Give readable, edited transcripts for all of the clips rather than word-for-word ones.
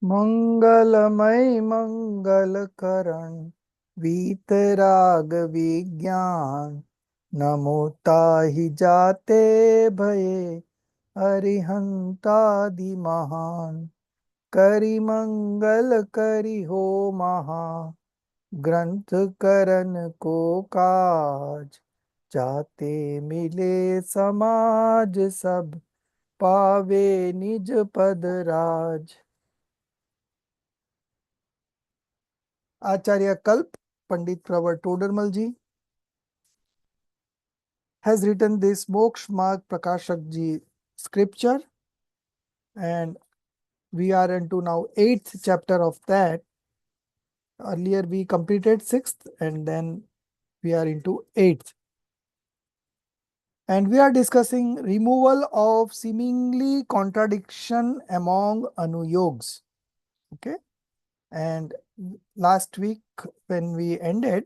मंगलमय मंगल करण वीतराग विज्ञान नमो ताहि जाते भये अरिहंतादि महान करि मंगल करि हो महा ग्रंथ करन को काज जाते मिले समाज सब पावे निज पद राज। Acharya Kalp, Pandit Prawar Todarmal ji, has written this Moksh Marg Prakashak ji scripture, and we are into now 8th chapter of that. Earlier we completed 6th and then we are into 8th. And we are discussing removal of seemingly contradiction among anuyogs. Okay. And last week when we ended,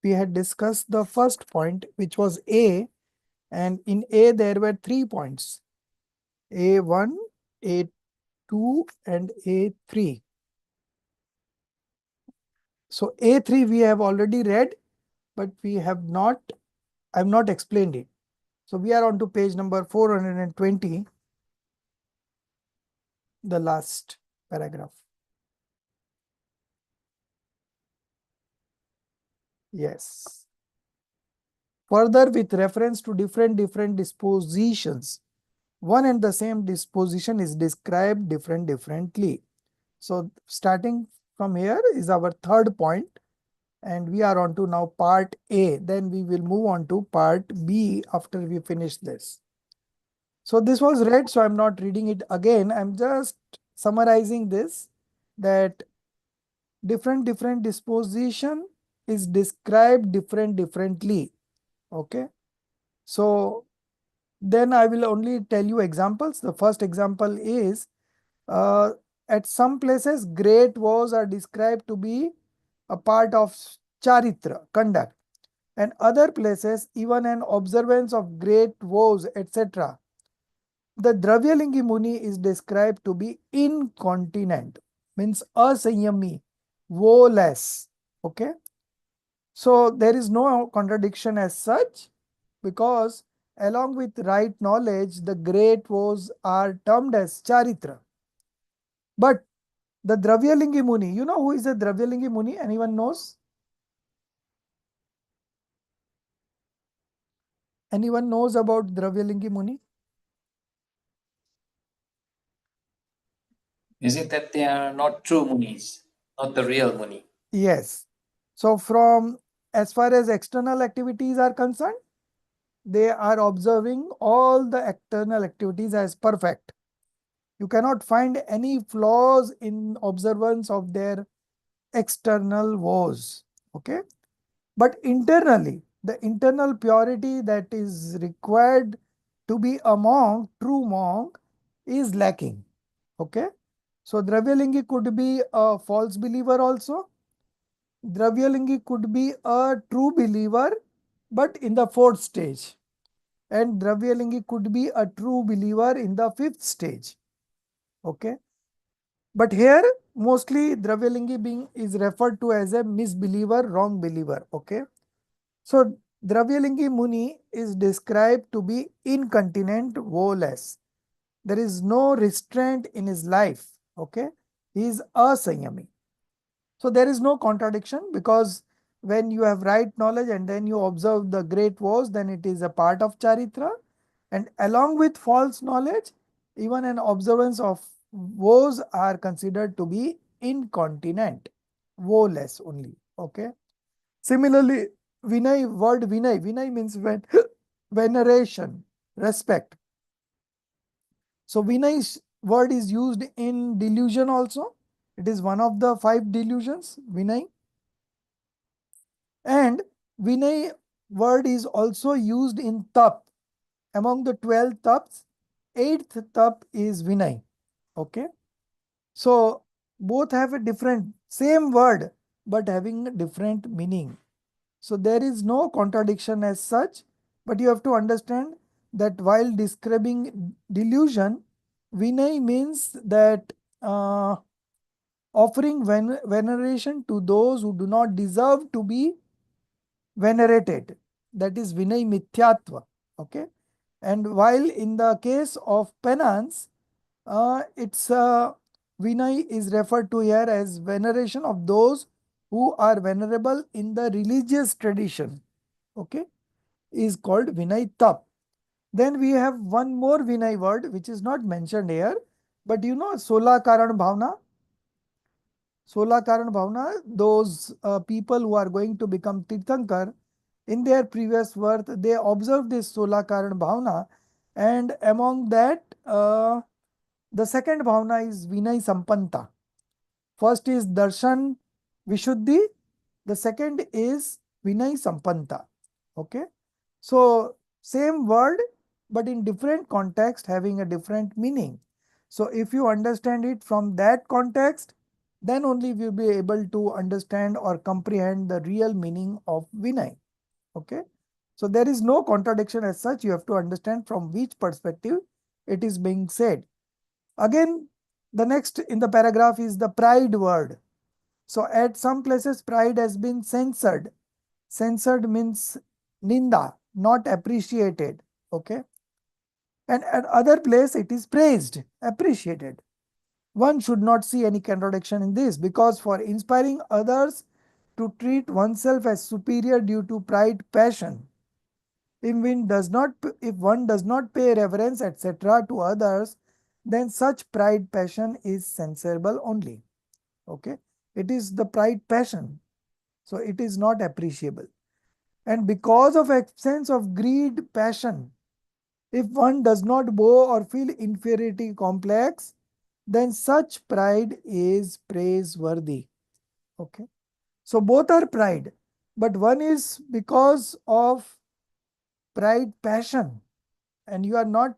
we had discussed the first point, which was A. And in A, there were 3 points, A1, A2, and A3. So A3 we have already read, but I have not explained it. So we are on to page number 420, the last paragraph. Yes. Further, with reference to different dispositions, one and the same disposition is described differently. So starting from here is our third point, and we are on to now part A. Then we will move on to part B after we finish this. So this was read, so I'm not reading it again. I'm just summarizing this, that different disposition is described differently. Okay. So then I will only tell you examples. The first example is at some places great woes are described to be a part of charitra, conduct, and other places even an observance of great vows, etc. The Dravyalingi Muni is described to be incontinent, means asayami, woeless. Okay. So there is no contradiction as such, because along with right knowledge, the great vows are termed as charitra. But the Dravyalingi Muni, you know who is the Dravyalingi Muni? Anyone knows? Anyone knows about Dravyalingi Muni? Is it that they are not true munis, not the real muni? Yes. So from as far as external activities are concerned, they are observing all the external activities as perfect. You cannot find any flaws in observance of their external vows. Okay. But internally, the internal purity that is required to be a monk, true monk, is lacking. Okay. So Dravyalingi could be a false believer also. Dravyalingi could be a true believer, but in the 4th stage. And Dravyalingi could be a true believer in the 5th stage. Okay. But here, mostly Dravyalingi being is referred to as a misbeliever, wrong believer. Okay. So Dravyalingi Muni is described to be incontinent, woeless. There is no restraint in his life. Okay. He is asayami. So there is no contradiction, because when you have right knowledge and then you observe the great vows, then it is a part of charitra. And along with false knowledge, even an observance of vows are considered to be incontinent, woeless only. Okay. Similarly, Vinay means veneration, respect. So Vinay word is used in delusion also. It is one of the 5 delusions, Vinay. And Vinay word is also used in tap. Among the 12 taps, 8th tap is Vinay. Okay. So both have a different, same word, but having a different meaning. So there is no contradiction as such, but you have to understand that while describing delusion, Vinay means that offering veneration to those who do not deserve to be venerated. That is Vinay Mithyatva. Okay. And while in the case of penance, it's Vinay is referred to here as veneration of those who are venerable in the religious tradition. Okay. Is called Vinay Tap. Then we have one more Vinay word which is not mentioned here, but you know Sola Karan Bhavna. Sola Karan Bhavna, those people who are going to become Tirthankar, in their previous birth, they observe this Sola Karan Bhavna, and among that, the second Bhavna is Vinay Sampanta. First is Darshan Vishuddhi, the second is Vinay Sampanta. Okay. So, same word, but in different context having a different meaning. So, if you understand it from that context, then only we will be able to understand or comprehend the real meaning of Vinay. Okay. So, there is no contradiction as such. You have to understand from which perspective it is being said. Again, the next in the paragraph is the pride word. So, at some places, pride has been censored. Censored means ninda, not appreciated. Okay. And at other place, it is praised, appreciated. One should not see any contradiction in this, because for inspiring others to treat oneself as superior due to pride, passion, if one does not pay reverence, etc., to others, then such pride, passion is censorable only. Okay. It is the pride, passion. So it is not appreciable. And because of absence of greed, passion, if one does not bow or feel inferiority complex, then such pride is praiseworthy. Okay. So both are pride, but one is because of pride, passion, and you are not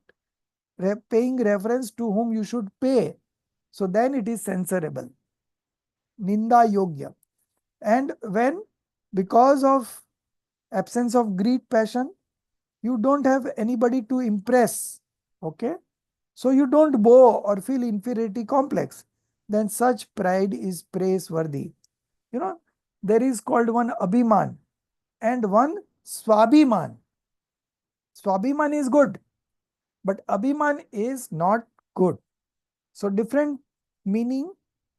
paying reference to whom you should pay. So then it is censorable. Ninda Yogya. And when, because of absence of greed, passion, you don't have anybody to impress. Okay. So you don't bow or feel inferiority complex, then such pride is praiseworthy. You know, there is called one Abhiman and one Swabhiman. Swabhiman is good, but Abhiman is not good. So different meaning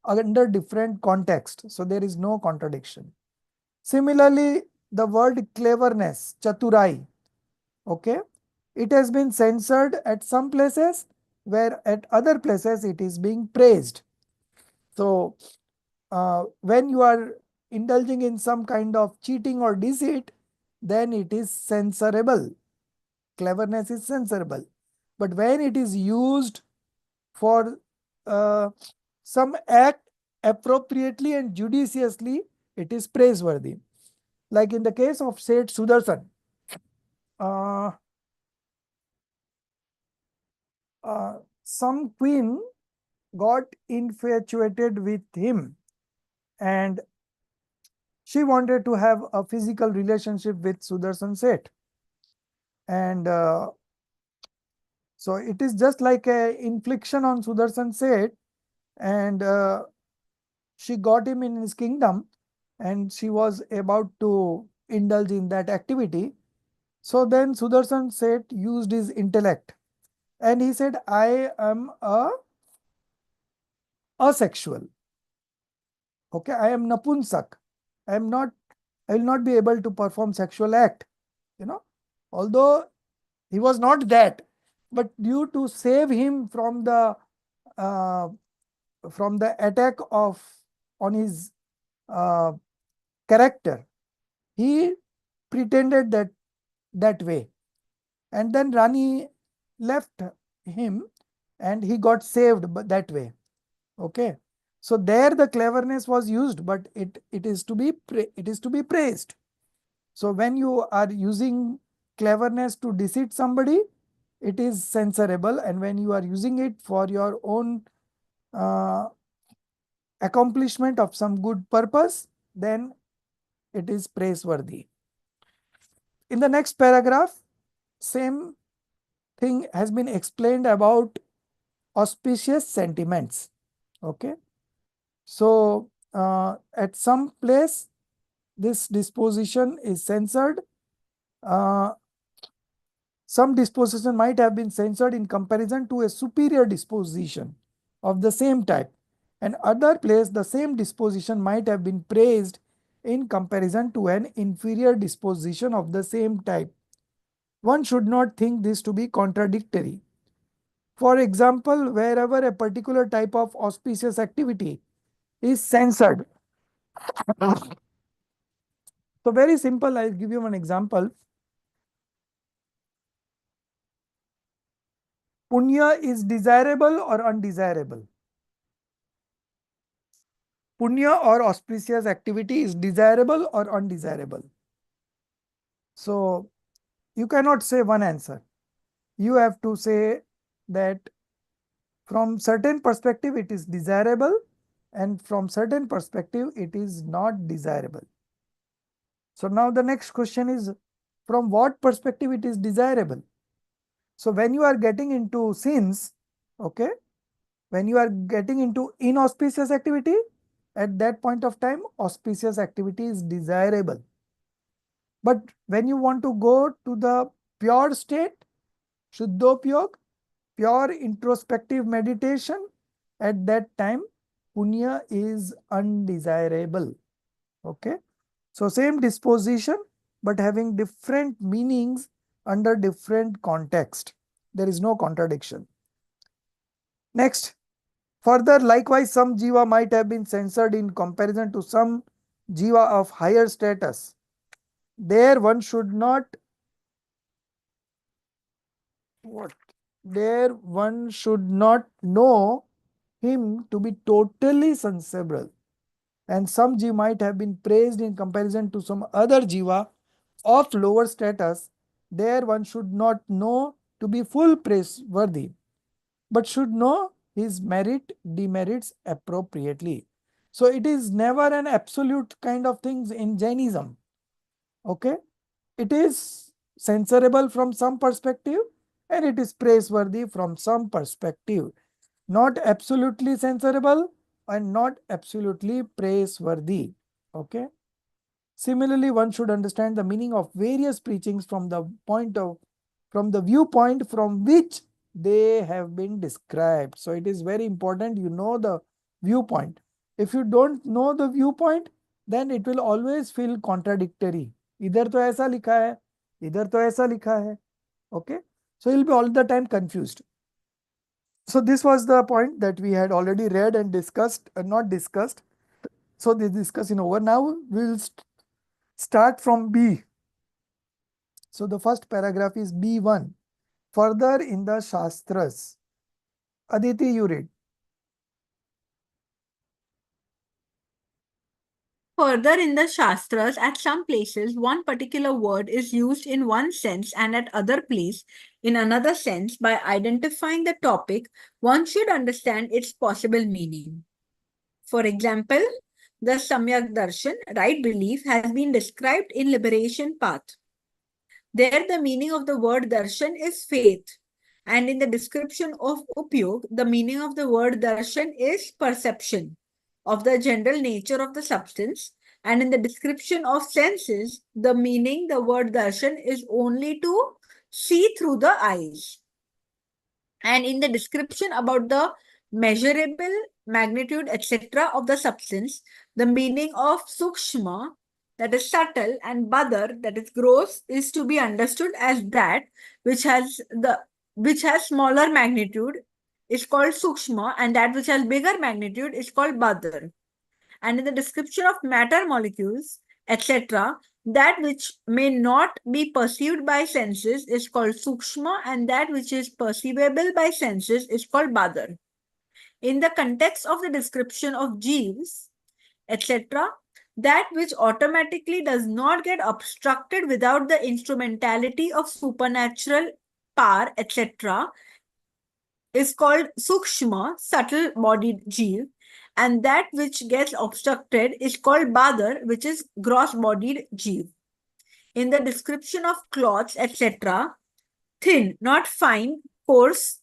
under different context. So there is no contradiction. Similarly, the word cleverness, Chaturai, okay, it has been censored at some places, where at other places it is being praised. So, when you are indulging in some kind of cheating or deceit, then it is censorable. Cleverness is censorable. But when it is used for uh, some act appropriately and judiciously, it is praiseworthy. Like in the case of Seth Sudarshan, uh, some queen got infatuated with him, and she wanted to have a physical relationship with Sudarshan Seth. And so it is just like a infliction on Sudarshan Seth, and she got him in his kingdom, and she was about to indulge in that activity. So then Sudarshan Seth used his intellect, and he said, I am a asexual. Okay, I am Napunsak. I am not, I will not be able to perform sexual act. You know, although he was not that, but due to save him uh, from the attack of on his uh, character, he pretended that way, and then Rani left him, and he got saved that way. Okay, so there the cleverness was used, but it is to be praised. So when you are using cleverness to deceive somebody, it is censorable, and when you are using it for your own uh, accomplishment of some good purpose, then it is praiseworthy. In the next paragraph, same thing has been explained about auspicious sentiments. Okay. So at some place, this disposition is censored. Some disposition might have been censored in comparison to a superior disposition of the same type. And other place, the same disposition might have been praised in comparison to an inferior disposition of the same type. One should not think this to be contradictory. For example, wherever a particular type of auspicious activity is censored. So very simple, I'll give you one example. Punya is desirable or undesirable? Punya or auspicious activity is desirable or undesirable? So you cannot say one answer. You have to say that from certain perspective it is desirable and from certain perspective it is not desirable. So now the next question is, from what perspective it is desirable? So when you are getting into sins, okay, when you are getting into inauspicious activity, at that point of time, auspicious activity is desirable. But when you want to go to the pure state, Shuddhopyog, pure introspective meditation, at that time, punya is undesirable. Okay. So same disposition, but having different meanings under different context. There is no contradiction. Next, further, likewise, some jiva might have been censored in comparison to some jiva of higher status. There one should not what? There one should not know him to be totally sensible. And some jiva might have been praised in comparison to some other jiva of lower status. There one should not know to be full praiseworthy, but should know his merit, demerits appropriately. So it is never an absolute kind of things in Jainism. Okay, it is censorable from some perspective and it is praiseworthy from some perspective. Not absolutely censorable and not absolutely praiseworthy. Okay. Similarly, one should understand the meaning of various preachings from the viewpoint from which they have been described. So it is very important you know the viewpoint. If you don't know the viewpoint, then it will always feel contradictory. इधर तो ऐसा लिखा है, इधर तो ऐसा लिखा है. Okay, so you'll be all the time confused. So this was the point that we had already read and discussed, not discussed. So the discussion over. Now we'll start from B. So the first paragraph is B1. Further in the Shastras. Aditi, you read. Further in the Shastras, at some places, one particular word is used in one sense and at other place in another sense. By identifying the topic, one should understand its possible meaning. For example, the Samyak Darshan, right belief, has been described in Liberation Path. There, the meaning of the word darshan is faith. And in the description of upyog, the meaning of the word darshan is perception of the general nature of the substance. And in the description of senses, the meaning, the word darshan is only to see through the eyes. And in the description about the measurable magnitude, etc., of the substance, the meaning of sukshma, that is subtle, and badar, that is gross, is to be understood as that which has smaller magnitude is called sukshma, and that which has bigger magnitude is called badar. And in the description of matter molecules, etc., that which may not be perceived by senses is called sukshma, and that which is perceivable by senses is called badar. In the context of the description of jeeves, etc., that which automatically does not get obstructed without the instrumentality of supernatural power, etc., is called sukshma, subtle bodied jeev, and that which gets obstructed is called badar, which is gross bodied jeev. In the description of cloths, etc., thin, not fine, coarse,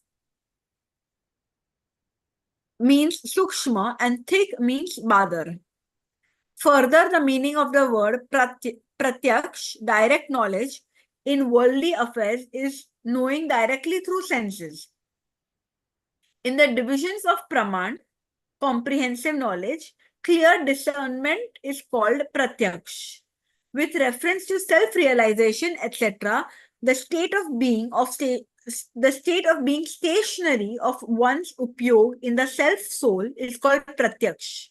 means sukshma and thick means badar. Further, the meaning of the word pratyaksh, direct knowledge, in worldly affairs is knowing directly through senses. In the divisions of praman, comprehensive knowledge, clear discernment is called pratyaksh. With reference to self-realization, etc., the state of being stationary of one's upyog in the self-soul is called pratyaksh.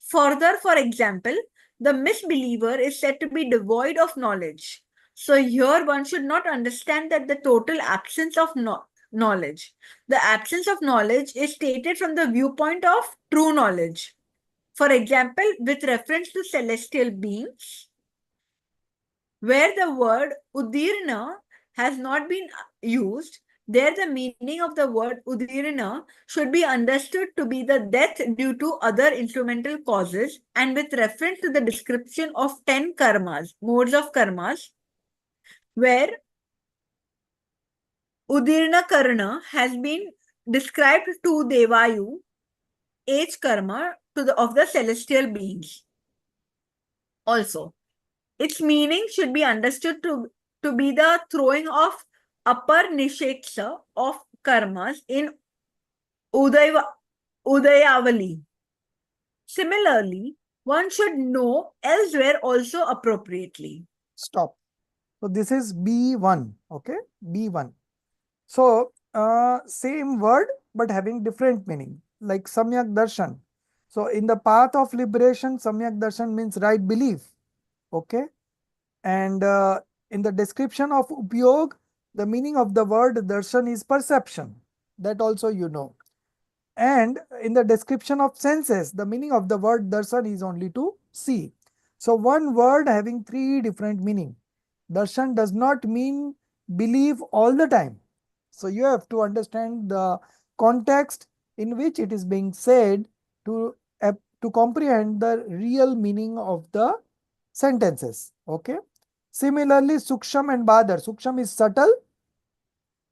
Further, for example, the misbeliever is said to be devoid of knowledge. So here one should not understand that the total absence of knowledge. The absence of knowledge is stated from the viewpoint of true knowledge. For example, with reference to celestial beings, where the word udirna has not been used, there the meaning of the word udirna should be understood to be the death due to other instrumental causes, and with reference to the description of 10 karmas, modes of karmas, where udirna karna has been described to Devayu, age karma of the celestial beings. Also, its meaning should be understood to be the throwing of upper nisheksa of karmas in Udayavali. Similarly, one should know elsewhere also appropriately. Stop. So this is B1. Okay, B1. So same word but having different meaning, like Samyak Darshan. So in the path of liberation, Samyak Darshan means right belief. Okay, and in the description of Upyog, the meaning of the word Darshan is perception. That also you know. And in the description of senses, the meaning of the word darshan is only to see. So one word having three different meaning. Darshan does not mean believe all the time. So you have to understand the context in which it is being said to comprehend the real meaning of the sentences. Okay. Similarly, suksham and badar. Suksham is subtle,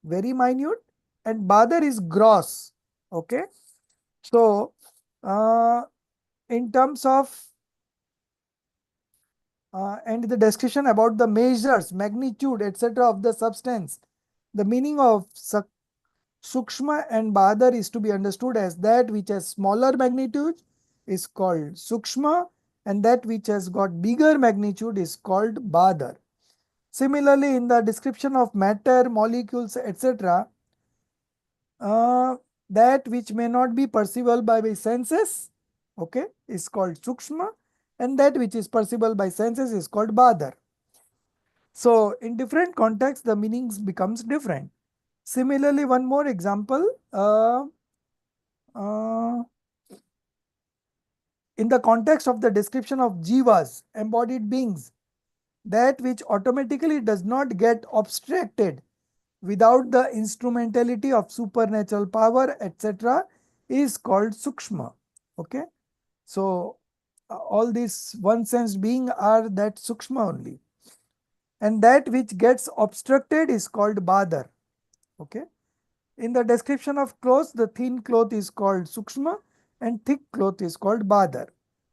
very minute, and badar is gross. Okay. So, in terms of and the discussion about the measures, magnitude, etc. of the substance, the meaning of sukshma and badar is to be understood as that which has smaller magnitude is called sukshma, and that which has got bigger magnitude is called badar. Similarly, in the description of matter, molecules, etc., that which may not be perceivable by senses, okay, is called sukshma, and that which is perceivable by senses is called badar. So in different contexts, the meanings becomes different. Similarly, one more example, in the context of the description of jivas, embodied beings, that which automatically does not get abstracted without the instrumentality of supernatural power, etc., is called sukshma. Okay. So all these one sense being are that sukshma only. And that which gets obstructed is called badar. Okay. In the description of clothes, the thin cloth is called sukshma and thick cloth is called badar.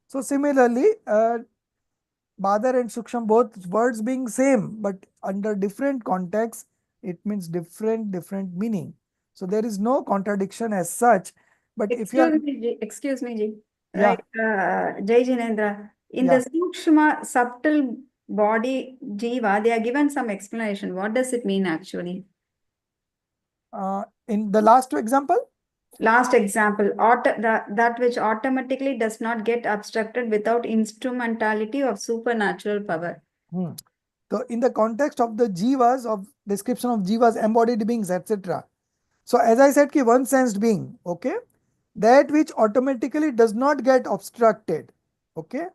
So similarly, badar and sukshma, both words being same, but under different contexts, it means different meaning. So there is no contradiction as such. But if you are, Excuse me, Ji. yeah, Jai Jinendra. In yeah, the Sukshma subtle body Jiva, they are given some explanation. What does it mean actually? in the last two example, Last example, that which automatically does not get abstracted without instrumentality of supernatural power. So in the context of the jivas, of description of jivas, embodied beings, etc. So as I said, ki one sensed being, okay, that which automatically does not get obstructed, okay,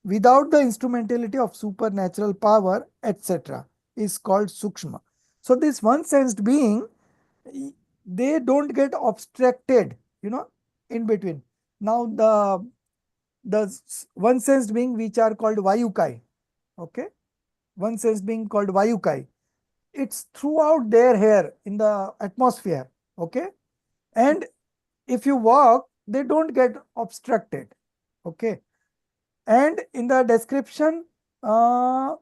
without the instrumentality of supernatural power, etc., is called sukshma. So this one sensed being, they don't get obstructed, in between. Now the one sensed being which are called vayukai, okay, one sense being called vayukai, it's throughout their hair in the atmosphere, okay, and if you walk they don't get obstructed. Okay. And in the description, and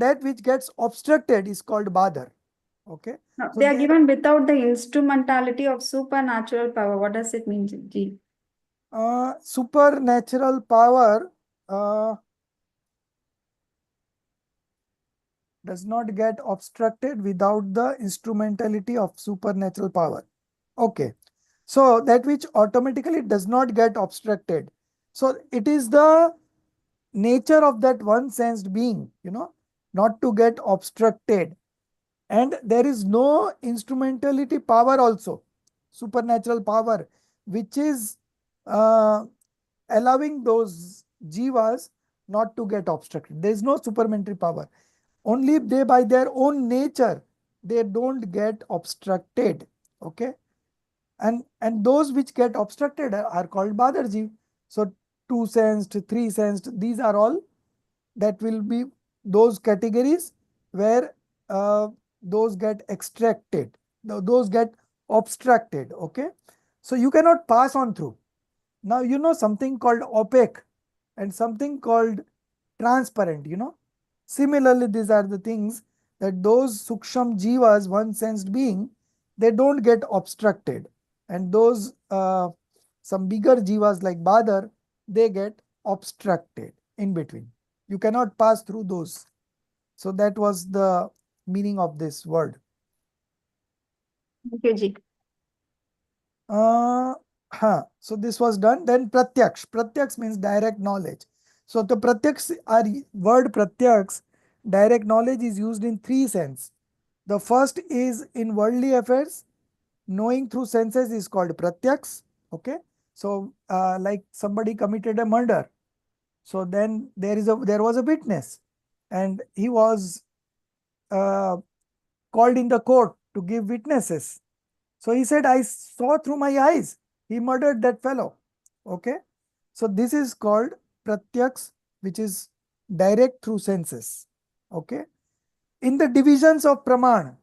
that which gets obstructed is called badar. Okay. Now, So they are there, given without the instrumentality of supernatural power. What does it mean, Ji? supernatural power does not get obstructed without the instrumentality of supernatural power. Okay. So that which automatically does not get obstructed. So it is the nature of that one sensed being, not to get obstructed. And there is no instrumentality power also, supernatural power, which is uh, allowing those jivas not to get obstructed. There is no supplementary power. Only they by their own nature, they don't get obstructed. Okay. And those which get obstructed are called Badarji. So 2 sensed, 3 sensed, these are all that will be those categories where those get extracted, those get obstructed. Okay. So you cannot pass on through. Now you know something called opaque and something called transparent. Similarly, these are the things that those suksham jivas, one sensed being, they don't get obstructed. And those some bigger jivas like Badar, they get obstructed in between. You cannot pass through those. So that was the meaning of this word. Okay, Ji. So this was done. Then pratyaksh. Pratyaksh means direct knowledge. So the pratyaksh, our word pratyaksh, direct knowledge is used in 3 sense. The first is in worldly affairs. Knowing through senses is called pratyaksh. Okay. So like somebody committed a murder. So then there was a witness, and he was uh, called in the court to give witnesses. So he said, I saw through my eyes, he murdered that fellow. Okay. So this is called pratyaks, which is direct through senses. Okay. In the divisions of praman,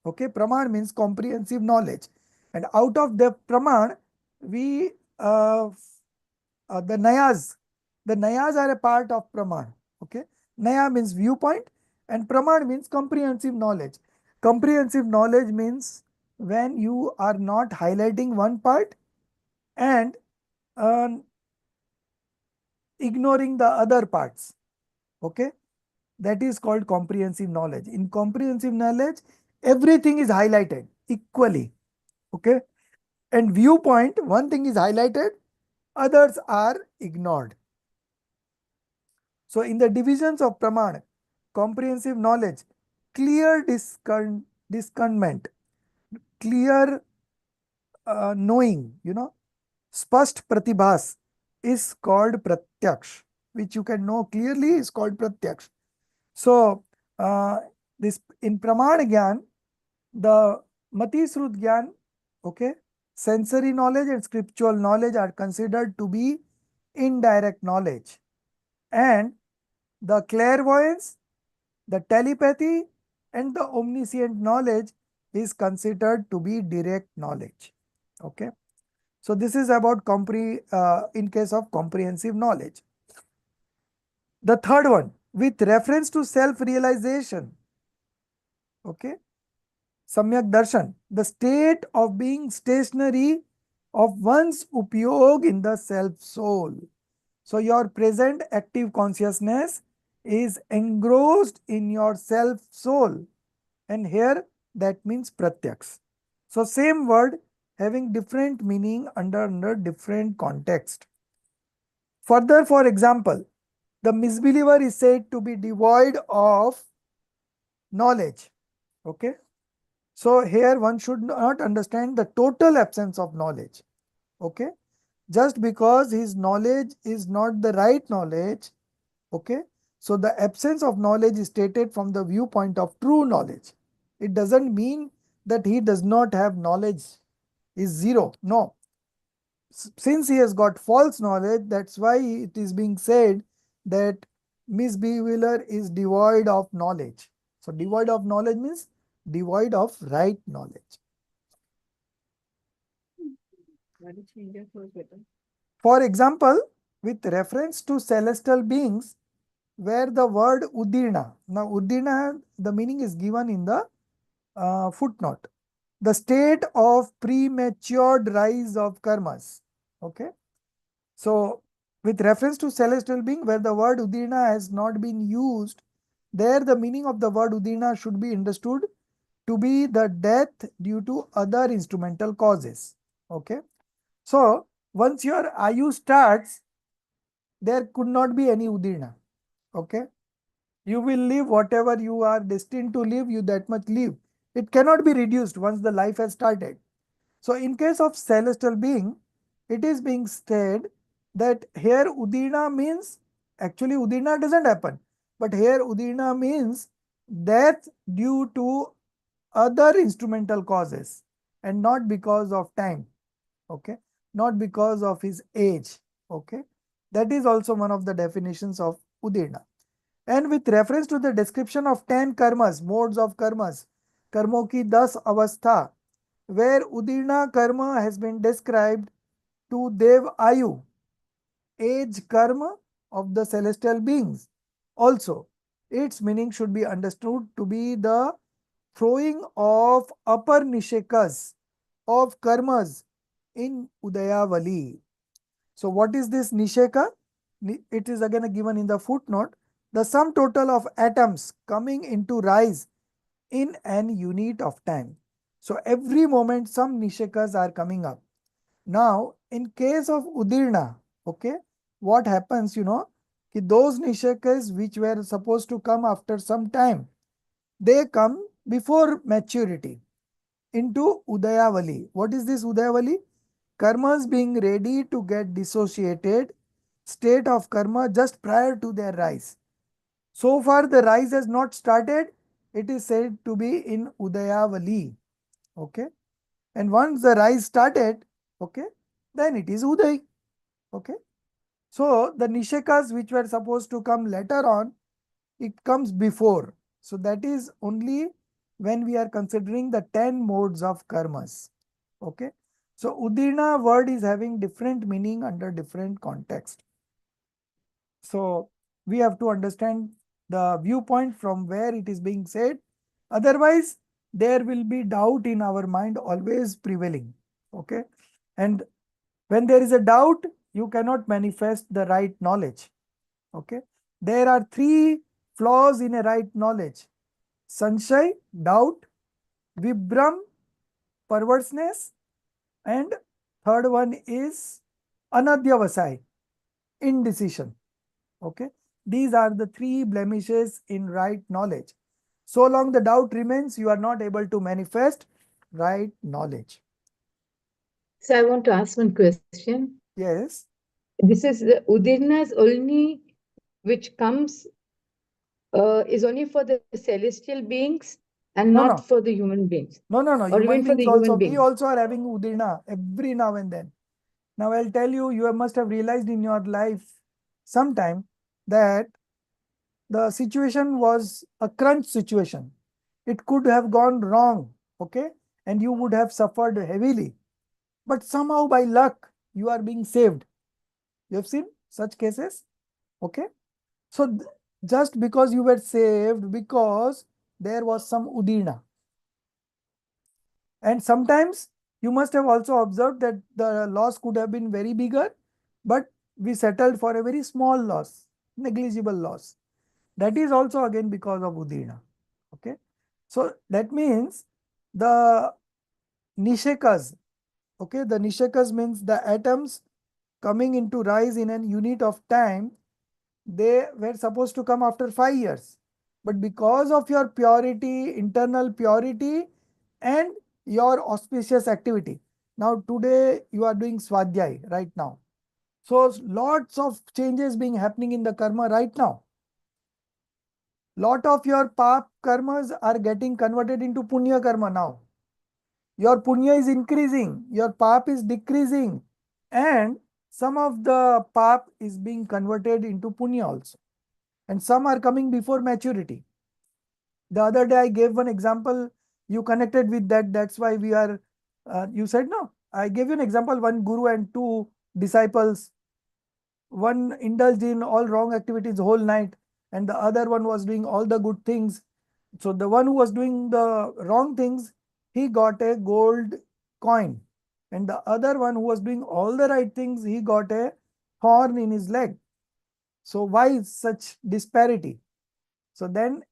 okay, praman means comprehensive knowledge. And out of the praman, we, the nayas are a part of praman. Okay. Naya means viewpoint and praman means comprehensive knowledge. Comprehensive knowledge means when you are not highlighting one part and uh, ignoring the other parts. Okay. That is called comprehensive knowledge. In comprehensive knowledge, everything is highlighted equally. Okay. And viewpoint, one thing is highlighted, others are ignored. So in the divisions of Praman, comprehensive knowledge, clear discernment, clear knowing, spast pratibhas is called pratyaksh, which you can know clearly is called pratyaksh. So this in Praman Gyan, the Mati Srut Gyan, okay, sensory knowledge and scriptural knowledge are considered to be indirect knowledge. And the clairvoyance, the telepathy, and the omniscient knowledge is considered to be direct knowledge. Okay. So this is about in case of comprehensive knowledge. The third one, with reference to self-realization. Okay. Samyak darshan, the state of being stationary of one's upyog in the self-soul. So your present active consciousness is engrossed in your self-soul. And here that means pratyaks. So same word having different meaning under different context. Further, for example, the misbeliever is said to be devoid of knowledge. Okay. So here one should not understand the total absence of knowledge. Okay. Just because his knowledge is not the right knowledge. Okay. So the absence of knowledge is stated from the viewpoint of true knowledge. It doesn't mean that he does not have knowledge, is zero. No. Since he has got false knowledge, that's why it is being said that misbeliever is devoid of knowledge. So devoid of knowledge means devoid of right knowledge. For example, with reference to celestial beings, where the word Udirna, now Udirna, the meaning is given in the footnote. The state of prematured rise of karmas. Okay. So, with reference to celestial being, where the word Udirna has not been used, there the meaning of the word Udirna should be understood to be the death due to other instrumental causes. Okay. So, once your Ayu starts, there could not be any Udirna. Okay. You will live whatever you are destined to live, you that much live. It cannot be reduced once the life has started. So, in case of celestial being, it is being said that here Udina means, actually Udina doesn't happen, but here Udina means death due to other instrumental causes and not because of time. Okay, not because of his age. Okay, that is also one of the definitions of Udina. And with reference to the description of 10 karmas, modes of karmas, कर्मों की 10 अवस्था, where Udina karma has been described to Dev Ayu, age karma of the celestial beings. Also, its meaning should be understood to be the throwing of upper nishekas of karmas in Udayavali. So, what is this nisheka? It is again given in the footnote. The sum total of atoms coming into rise in an unit of time. So, every moment some nishekas are coming up. Now, in case of Udirna, okay, what happens, those nishekas which were supposed to come after some time, they come before maturity into Udayavali. What is this Udayavali? Karmas being ready to get dissociated, state of karma just prior to their rise. So far, the rise has not started. It is said to be in Udayavali. Okay. And once the rise started, okay, then it is Uday. Okay. So the Nishekas which were supposed to come later on, it comes before. So that is only when we are considering the 10 modes of karmas. Okay. So Udina word is having different meaning under different context. So we have to understand the viewpoint from where it is being said. Otherwise, there will be doubt in our mind always prevailing. Okay. And when there is a doubt, you cannot manifest the right knowledge. Okay. There are 3 flaws in a right knowledge: Sanshay, doubt; Vibram, perverseness; and third one is Anadyavasai, indecision. Okay. These are the 3 blemishes in right knowledge. So long the doubt remains, you are not able to manifest right knowledge. So I want to ask one question. Yes. This is the Udirna is only which comes is only for the celestial beings and No, not no. for the human beings. No, no, no. Or Human even for the beings also. human We beings. also are having Udina every now and then. Now I'll tell you, you must have realized in your life sometime that the situation was a crunch situation. It could have gone wrong, okay? And you would have suffered heavily. But somehow by luck, you are being saved. You have seen such cases, okay? So just because you were saved, because there was some Udina. And sometimes you must have also observed that the loss could have been very bigger, but we settled for a very small loss, negligible loss. That is also again because of Udina. Okay. So that means the Nishekas, okay, the Nishekas means the atoms coming into rise in an unit of time. They were supposed to come after 5 years. But because of your purity, internal purity, and your auspicious activity. Now, today you are doing Swadhyay right now. So, lots of changes being happening in the karma right now. Lot of your pap karmas are getting converted into punya karma now. Your punya is increasing, your pap is decreasing, and some of the pap is being converted into punya also. And some are coming before maturity. The other day I gave one example, you connected with that, that's why we are, you said no, I gave you an example, one guru and two disciples. One indulged in all wrong activities whole night, and the other one was doing all the good things. So the one who was doing the wrong things, he got a gold coin. And the other one who was doing all the right things, he got a thorn in his leg. So why such disparity? So then,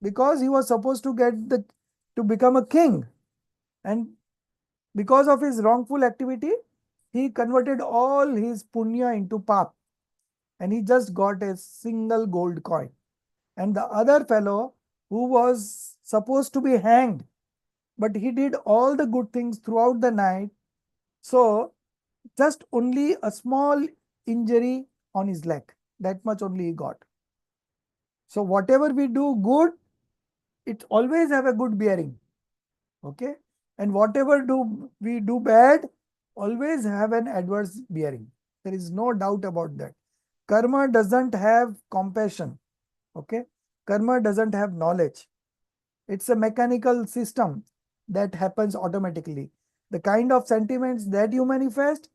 because he was supposed to to become a king, and because of his wrongful activity, he converted all his punya into pap, and he just got a single gold coin. And the other fellow who was supposed to be hanged, but he did all the good things throughout the night, so just only a small injury on his leg, that much only he got. So whatever we do good, it always have a good bearing. Okay, and whatever we do bad, always have an adverse bearing. There is no doubt about that. Karma doesn't have compassion. Okay, karma doesn't have knowledge. It's a mechanical system that happens automatically. The kind of sentiments that you manifest,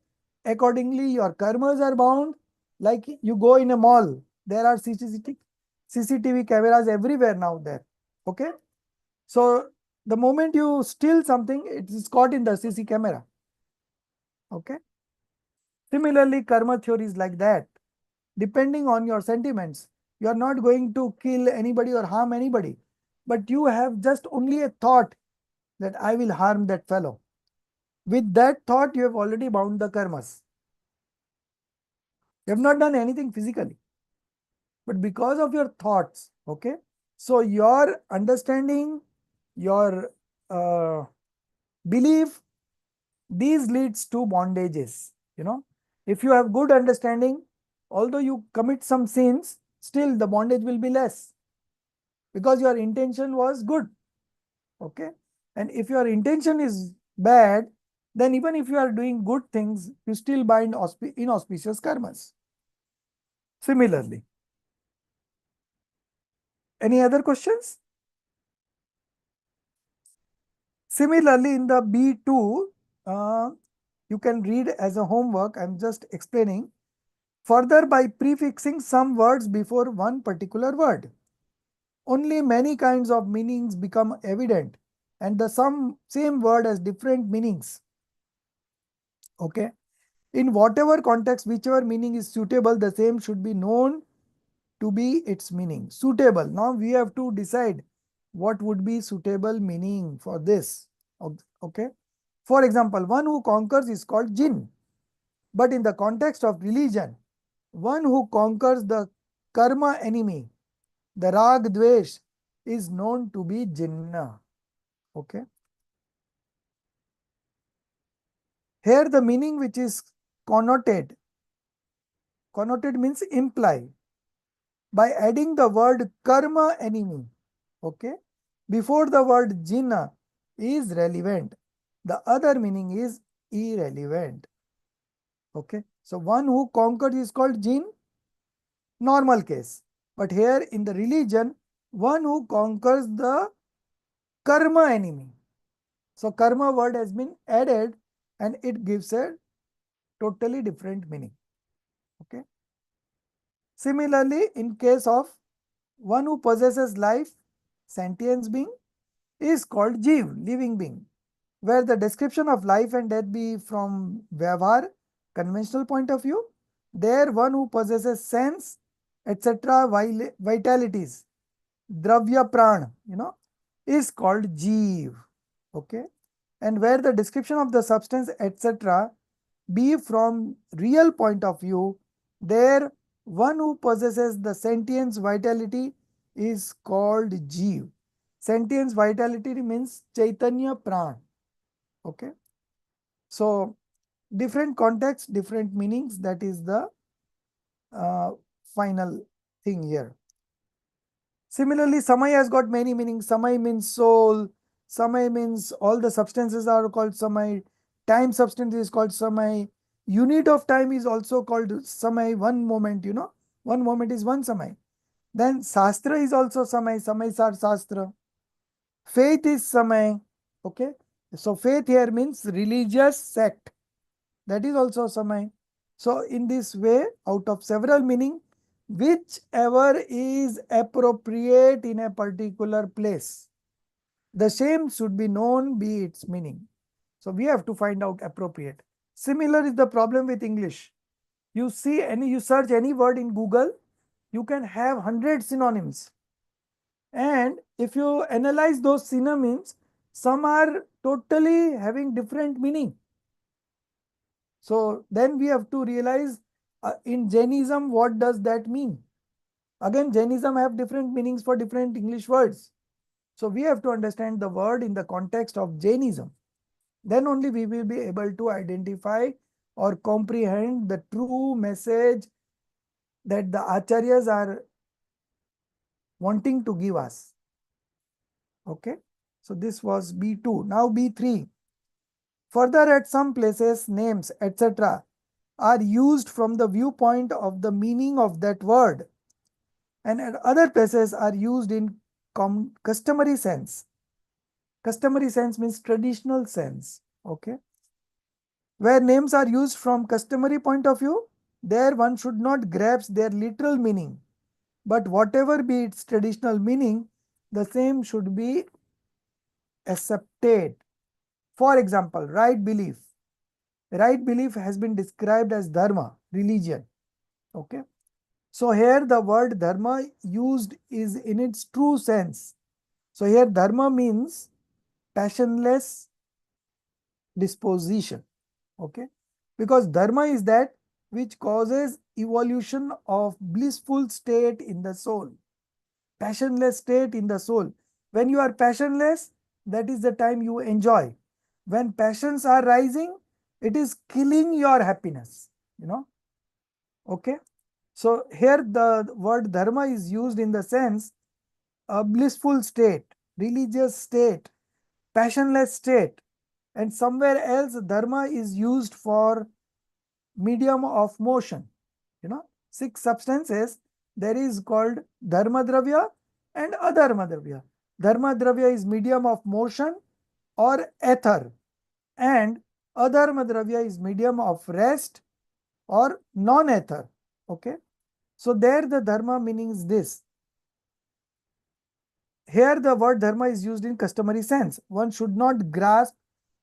accordingly your karmas are bound. Like you go in a mall, there are CCTV cameras everywhere now there. Okay, so the moment you steal something, it is caught in the CC camera. Okay. Similarly, karma theory is like that. Depending on your sentiments, you are not going to kill anybody or harm anybody, but you have just only a thought that I will harm that fellow. With that thought, you have already bound the karmas. You have not done anything physically, but because of your thoughts, okay? So your understanding, your belief, these leads to bondages. If you have good understanding, although you commit some sins, still the bondage will be less because your intention was good. Okay, and if your intention is bad, then even if you are doing good things, you still bind inauspicious karmas. Similarly, any other questions? Similarly, in the B2, you can read as a homework. I'm just explaining. Further, by prefixing some words before one particular word, only many kinds of meanings become evident, and the same word has different meanings. Okay. In whatever context, whichever meaning is suitable, the same should be known to be its meaning. Suitable. Now we have to decide what would be suitable meaning for this. Okay. For example, one who conquers is called jinn. But in the context of religion, one who conquers the karma enemy, the rag dvesh, is known to be jinnah. Okay. Here the meaning which is connoted means imply, by adding the word karma enemy, okay, before the word jinnah is relevant. The other meaning is irrelevant. Okay. So one who conquers is called jinn, normal case. But here in the religion, one who conquers the karma enemy. So karma word has been added and it gives a totally different meaning. Okay. Similarly, in case of one who possesses life, sentience being, is called Jeev, living being, where the description of life and death be from Vyavhar, conventional point of view. There, one who possesses sense, etc., vitalities, Dravya Pran, is called Jeev. Okay. And where the description of the substance, etc., be from real point of view, there one who possesses the sentience vitality is called Jeev. Sentience vitality means Chaitanya Pran. Okay. So different contexts, different meanings. That is the final thing here. Similarly, Samay has got many meanings. Samay means soul. Samay means all the substances are called Samay. Time substance is called Samay. Unit of time is also called Samay. One moment, one moment is one Samay. Then Shastra is also Samay. Samay are Shastra. Faith is Samay. Okay. So faith here means religious sect. That is also samay. So in this way, out of several meaning, whichever is appropriate in a particular place, the same should be known, be its meaning. So we have to find out appropriate. Similar is the problem with English. You search any word in Google, you can have 100 synonyms. And if you analyze those synonyms, some are totally having different meaning. So then we have to realize in Jainism, what does that mean? Again, Jainism have different meanings for different English words. So we have to understand the word in the context of Jainism. Then only we will be able to identify or comprehend the true message that the acharyas are wanting to give us. Okay. So this was B2. Now B3. Further, at some places, names, etc. are used from the viewpoint of the meaning of that word, and at other places are used in customary sense. Customary sense means traditional sense. Okay. Where names are used from customary point of view, there one should not grasp their literal meaning, but whatever be its traditional meaning, the same should be accepted. For example, right belief. Right belief has been described as dharma, religion. Okay. So here the word dharma used is in its true sense. So here dharma means passionless disposition. Okay. Because dharma is that which causes evolution of blissful state in the soul. Passionless state in the soul. When you are passionless, that is the time you enjoy. When passions are rising, it is killing your happiness. Okay. So here the word dharma is used in the sense a blissful state, religious state, passionless state, and somewhere else dharma is used for medium of motion. 6 substances there is called dharma dravya and adharma dravya. Dharma dravya is medium of motion or ether, and adharma dravya is medium of rest or non-ether. Okay. So there the dharma meaning is this. Here the word dharma is used in customary sense. One should not grasp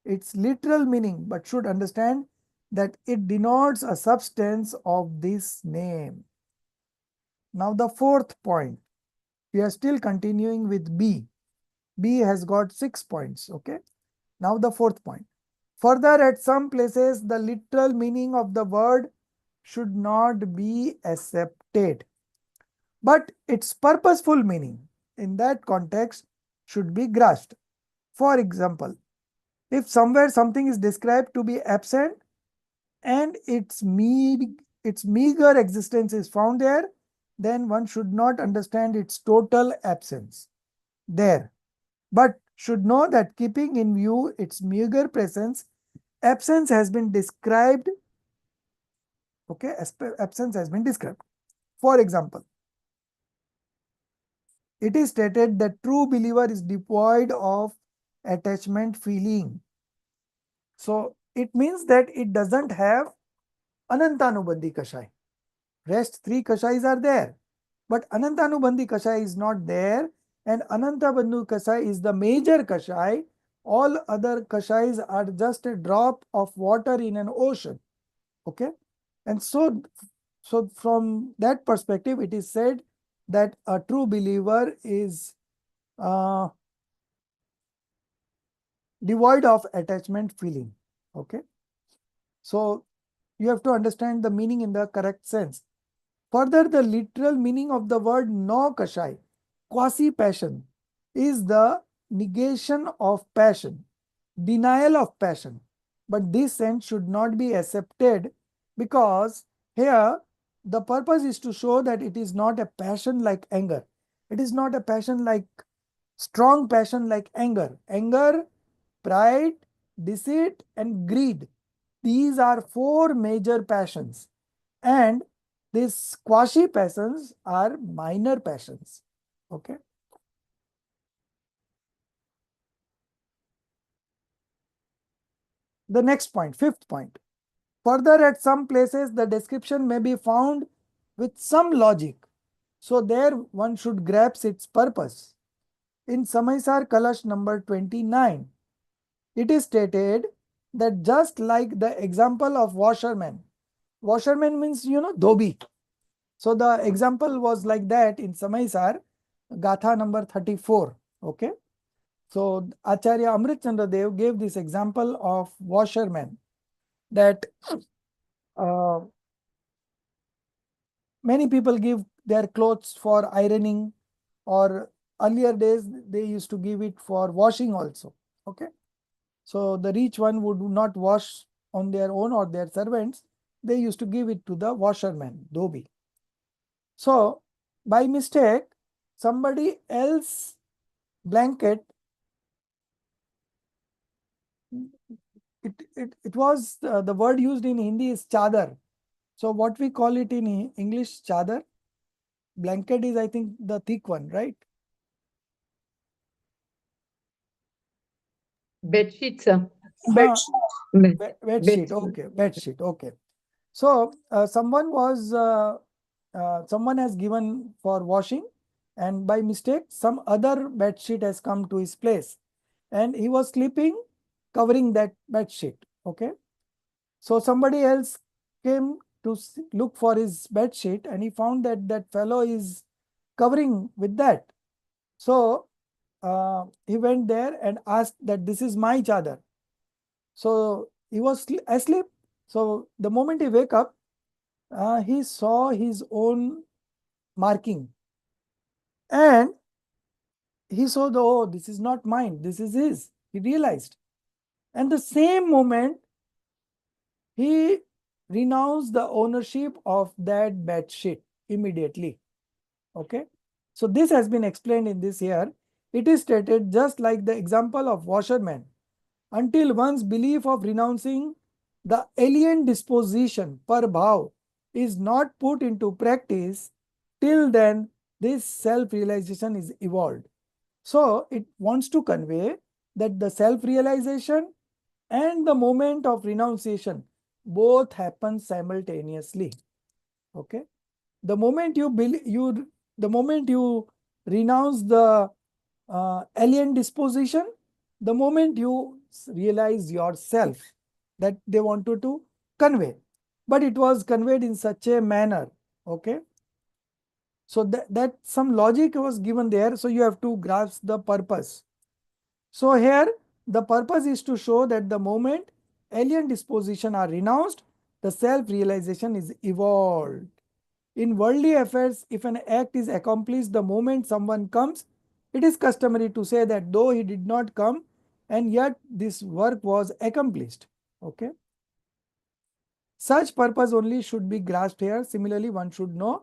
its literal meaning, but should understand that it denotes a substance of this name. Now the fourth point. We are still continuing with B. B has got 6 points. Okay. Now the fourth point. Further, at some places, the literal meaning of the word should not be accepted, but its purposeful meaning in that context should be grasped. For example, if somewhere something is described to be absent and its meager existence is found there, then one should not understand its total absence there, but should know that keeping in view its meager presence, absence has been described. Okay, absence has been described. For example, it is stated that true believer is devoid of attachment feeling. So it means that it doesn't have Anantanubandhi Kashai. Rest 3 Kashais are there, but Anantanubandhi Kashai is not there, and Anantabandhu Kashai is the major Kashai. All other Kashais are just a drop of water in an ocean. Okay. And so from that perspective, it is said that a true believer is devoid of attachment feeling. Okay. So you have to understand the meaning in the correct sense. Further, the literal meaning of the word no kashai, quasi-passion, is the negation of passion, denial of passion. But this sense should not be accepted because here the purpose is to show that it is not a passion like anger. It is not a passion like strong passion like anger. Anger, pride, deceit, and greed. These are 4 major passions, and these quasi passions are minor passions. Okay. The next point, 5th point. Further, at some places, the description may be found with some logic. So there one should grasp its purpose. In Samaisar Kalash number 29, it is stated that just like the example of washerman means, dhobi. So the example was like that in Samaisar, Gatha number 34. Okay. So Acharya Amrit Chandra Dev gave this example of washerman, that many people give their clothes for ironing, or earlier days they used to give it for washing also. Okay. So the rich one would not wash on their own or their servants. They used to give it to the washerman, dhobi. So by mistake, somebody else blanket, it was the word used in Hindi is chadar. So what we call it in English, chadar. Blanket is, I think, the thick one, right? Bed sheet, sir. Huh, Bed, bed bed sheet. sheet. Okay, bed sheet. Okay. So someone has given for washing, and by mistake some other bed sheet has come to his place, and he was sleeping covering that bed sheet. Okay. So somebody else came to look for his bed sheet, and he found that that fellow is covering with that. So he went there and asked that this is my chadar. So he was asleep. So the moment he wake up, he saw his own marking, and he saw oh, this is not mine, this is his. He realized, and the same moment he renounced the ownership of that bed sheet immediately. Okay. So this has been explained in this here. It is stated just like the example of washerman. Until one's belief of renouncing the alien disposition per bhav is not put into practice, till then this self-realization is evolved. So it wants to convey that the self-realization and the moment of renunciation both happen simultaneously. Okay. The moment you renounce the alien disposition, the moment you realize yourself, that they wanted to convey, but it was conveyed in such a manner. Okay. So that some logic was given there. So you have to grasp the purpose. So here the purpose is to show that the moment alien disposition are renounced, the self-realization is evolved. In worldly affairs, if an act is accomplished the moment someone comes, it is customary to say that though he did not come, and yet this work was accomplished. Okay. Such purpose only should be grasped here. Similarly, one should know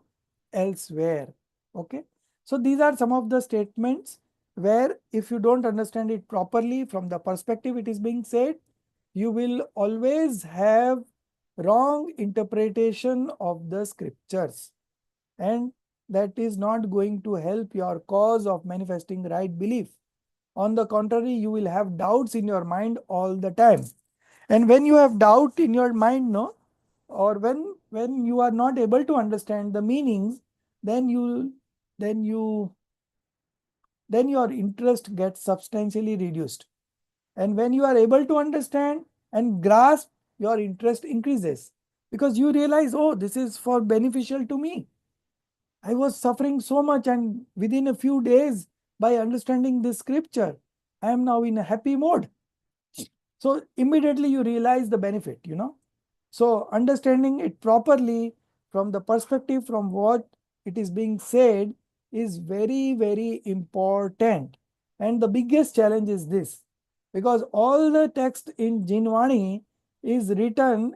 elsewhere. Okay. So these are some of the statements where if you don't understand it properly from the perspective it is being said, you will always have wrong interpretation of the scriptures, and that is not going to help your cause of manifesting right belief. On the contrary, you will have doubts in your mind all the time. And when you have doubt in your mind, no, or when you are not able to understand the meanings, then your interest gets substantially reduced. And when you are able to understand and grasp, your interest increases, because you realize, oh, this is for beneficial to me. I was suffering so much, and within a few days, by understanding this scripture, I am now in a happy mode. So immediately you realize the benefit, So understanding it properly from the perspective from what it is being said is very, very important. And the biggest challenge is this, because all the text in Jinwani is written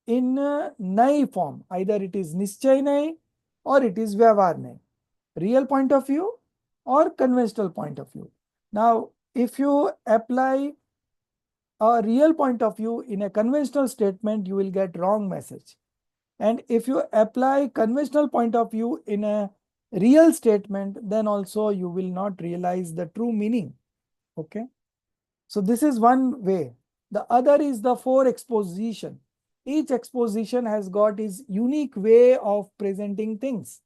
in Nai form. Either it is Nischay Nai or it is Vyavhar Nai. Real point of view or conventional point of view. Now, if you apply a real point of view in a conventional statement, you will get wrong message. And if you apply conventional point of view in a real statement, then also you will not realize the true meaning. Okay. So this is one way. The other is the four exposition. Each exposition has got its unique way of presenting things.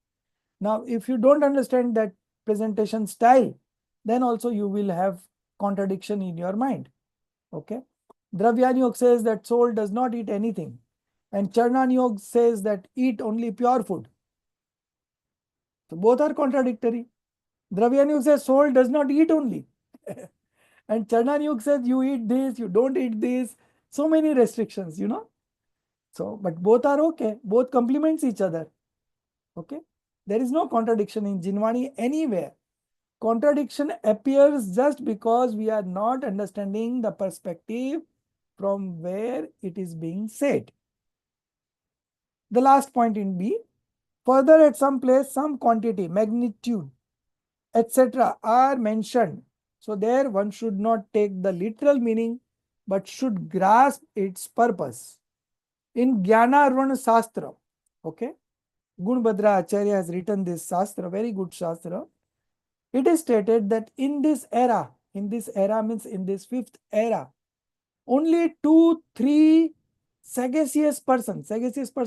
Now, if you don't understand that presentation style, then also you will have contradiction in your mind. Okay. Dravyanyog says that soul does not eat anything, and Charnanyog says that eat only pure food. So both are contradictory. Dravyanyog says soul does not eat only. And Charnanyog says you eat this, you don't eat this. So many restrictions, So, but both are okay. Both complements each other. Okay. There is no contradiction in Jinwani anywhere. Contradiction appears just because we are not understanding the perspective from where it is being said. The last point in B, further at some place, some quantity, magnitude, etc. are mentioned. So there one should not take the literal meaning, but should grasp its purpose. In Jnana Arvana Shastra, okay, Gunbhadra Acharya has written this Shastra, very good Shastra. It is stated that in this era means in this fifth era, only 2-3 sagacious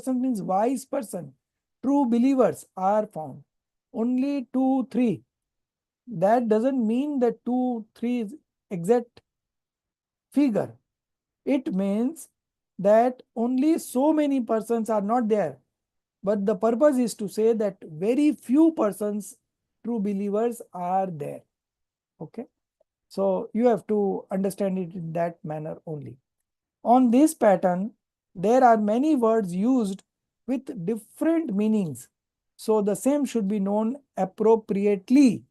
means wise person, true believers are found. Only 2-3. That doesn't mean that 2-3 is exact figure. It means that only so many persons are not there. But the purpose is to say that very few persons, true believers, are there. Okay. So you have to understand it in that manner only. On this pattern, there are many words used with different meanings. So the same should be known appropriately.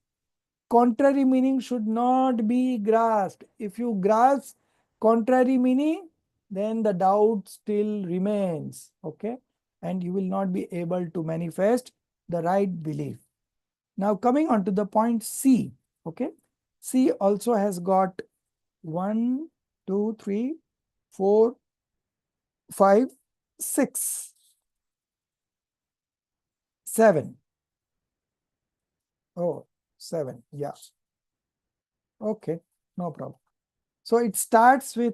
Contrary meaning should not be grasped. If you grasp contrary meaning, then the doubt still remains. Okay. And you will not be able to manifest the right belief. Now coming on to the point C. Okay. C also has got 1, 2, 3, 4, 5, 6, 7. Oh, 7. Yeah. Okay. No problem. So it starts with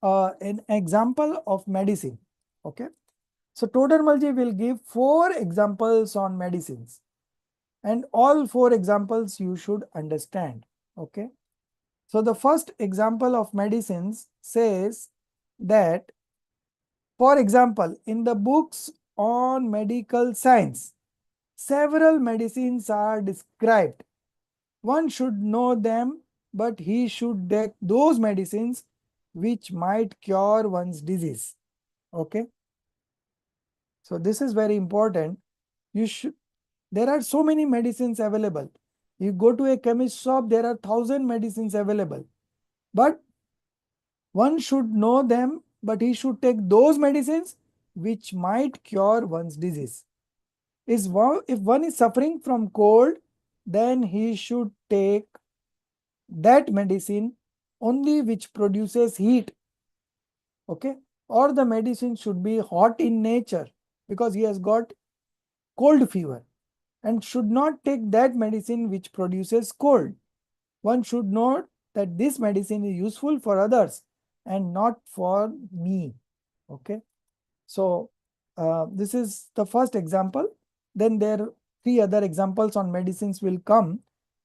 an example of medicine. Okay. So Todarmalji will give 4 examples on medicines. And all 4 examples you should understand. Okay. So the first example of medicines says that, for example, in the books on medical science, several medicines are described. One should know them, but he should take those medicines which might cure one's disease. Okay. So this is very important. There are so many medicines available. You go to a chemist shop, there are 1,000 medicines available. But one should know them, but he should take those medicines which might cure one's disease. If one is suffering from cold, then he should take that medicine only which produces heat. Okay. Or the medicine should be hot in nature because he has got cold fever, and should not take that medicine which produces cold. One should know that this medicine is useful for others and not for me. Okay. So this is the first example. Then there are 3 other examples on medicines will come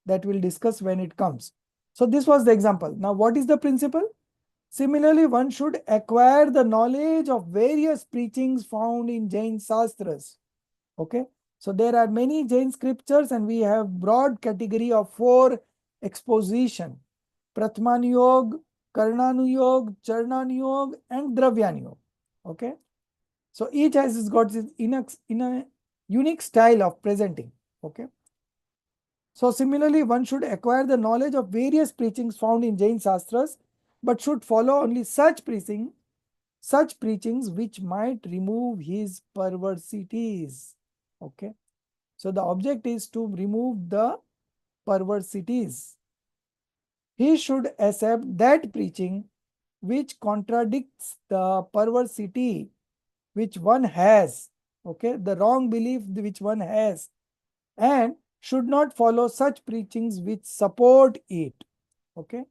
that we'll discuss when it comes. So this was the example. Now what is the principle? Similarly, one should acquire the knowledge of various preachings found in Jain Shastras. Okay. So there are many Jain scriptures and we have broad category of 4 exposition. Pratmanuyog, Karnanuyog, Charnanuyog and Dravyanyog. Okay. So each has got its in a unique style of presenting. Okay. So similarly, one should acquire the knowledge of various preachings found in Jain Shastras, but should follow only such preachings which might remove his perversities. Okay. So the object is to remove the perversities. He should accept that preaching which contradicts the perversity which one has, okay, the wrong belief which one has, and should not follow such preachings which support it. Okay.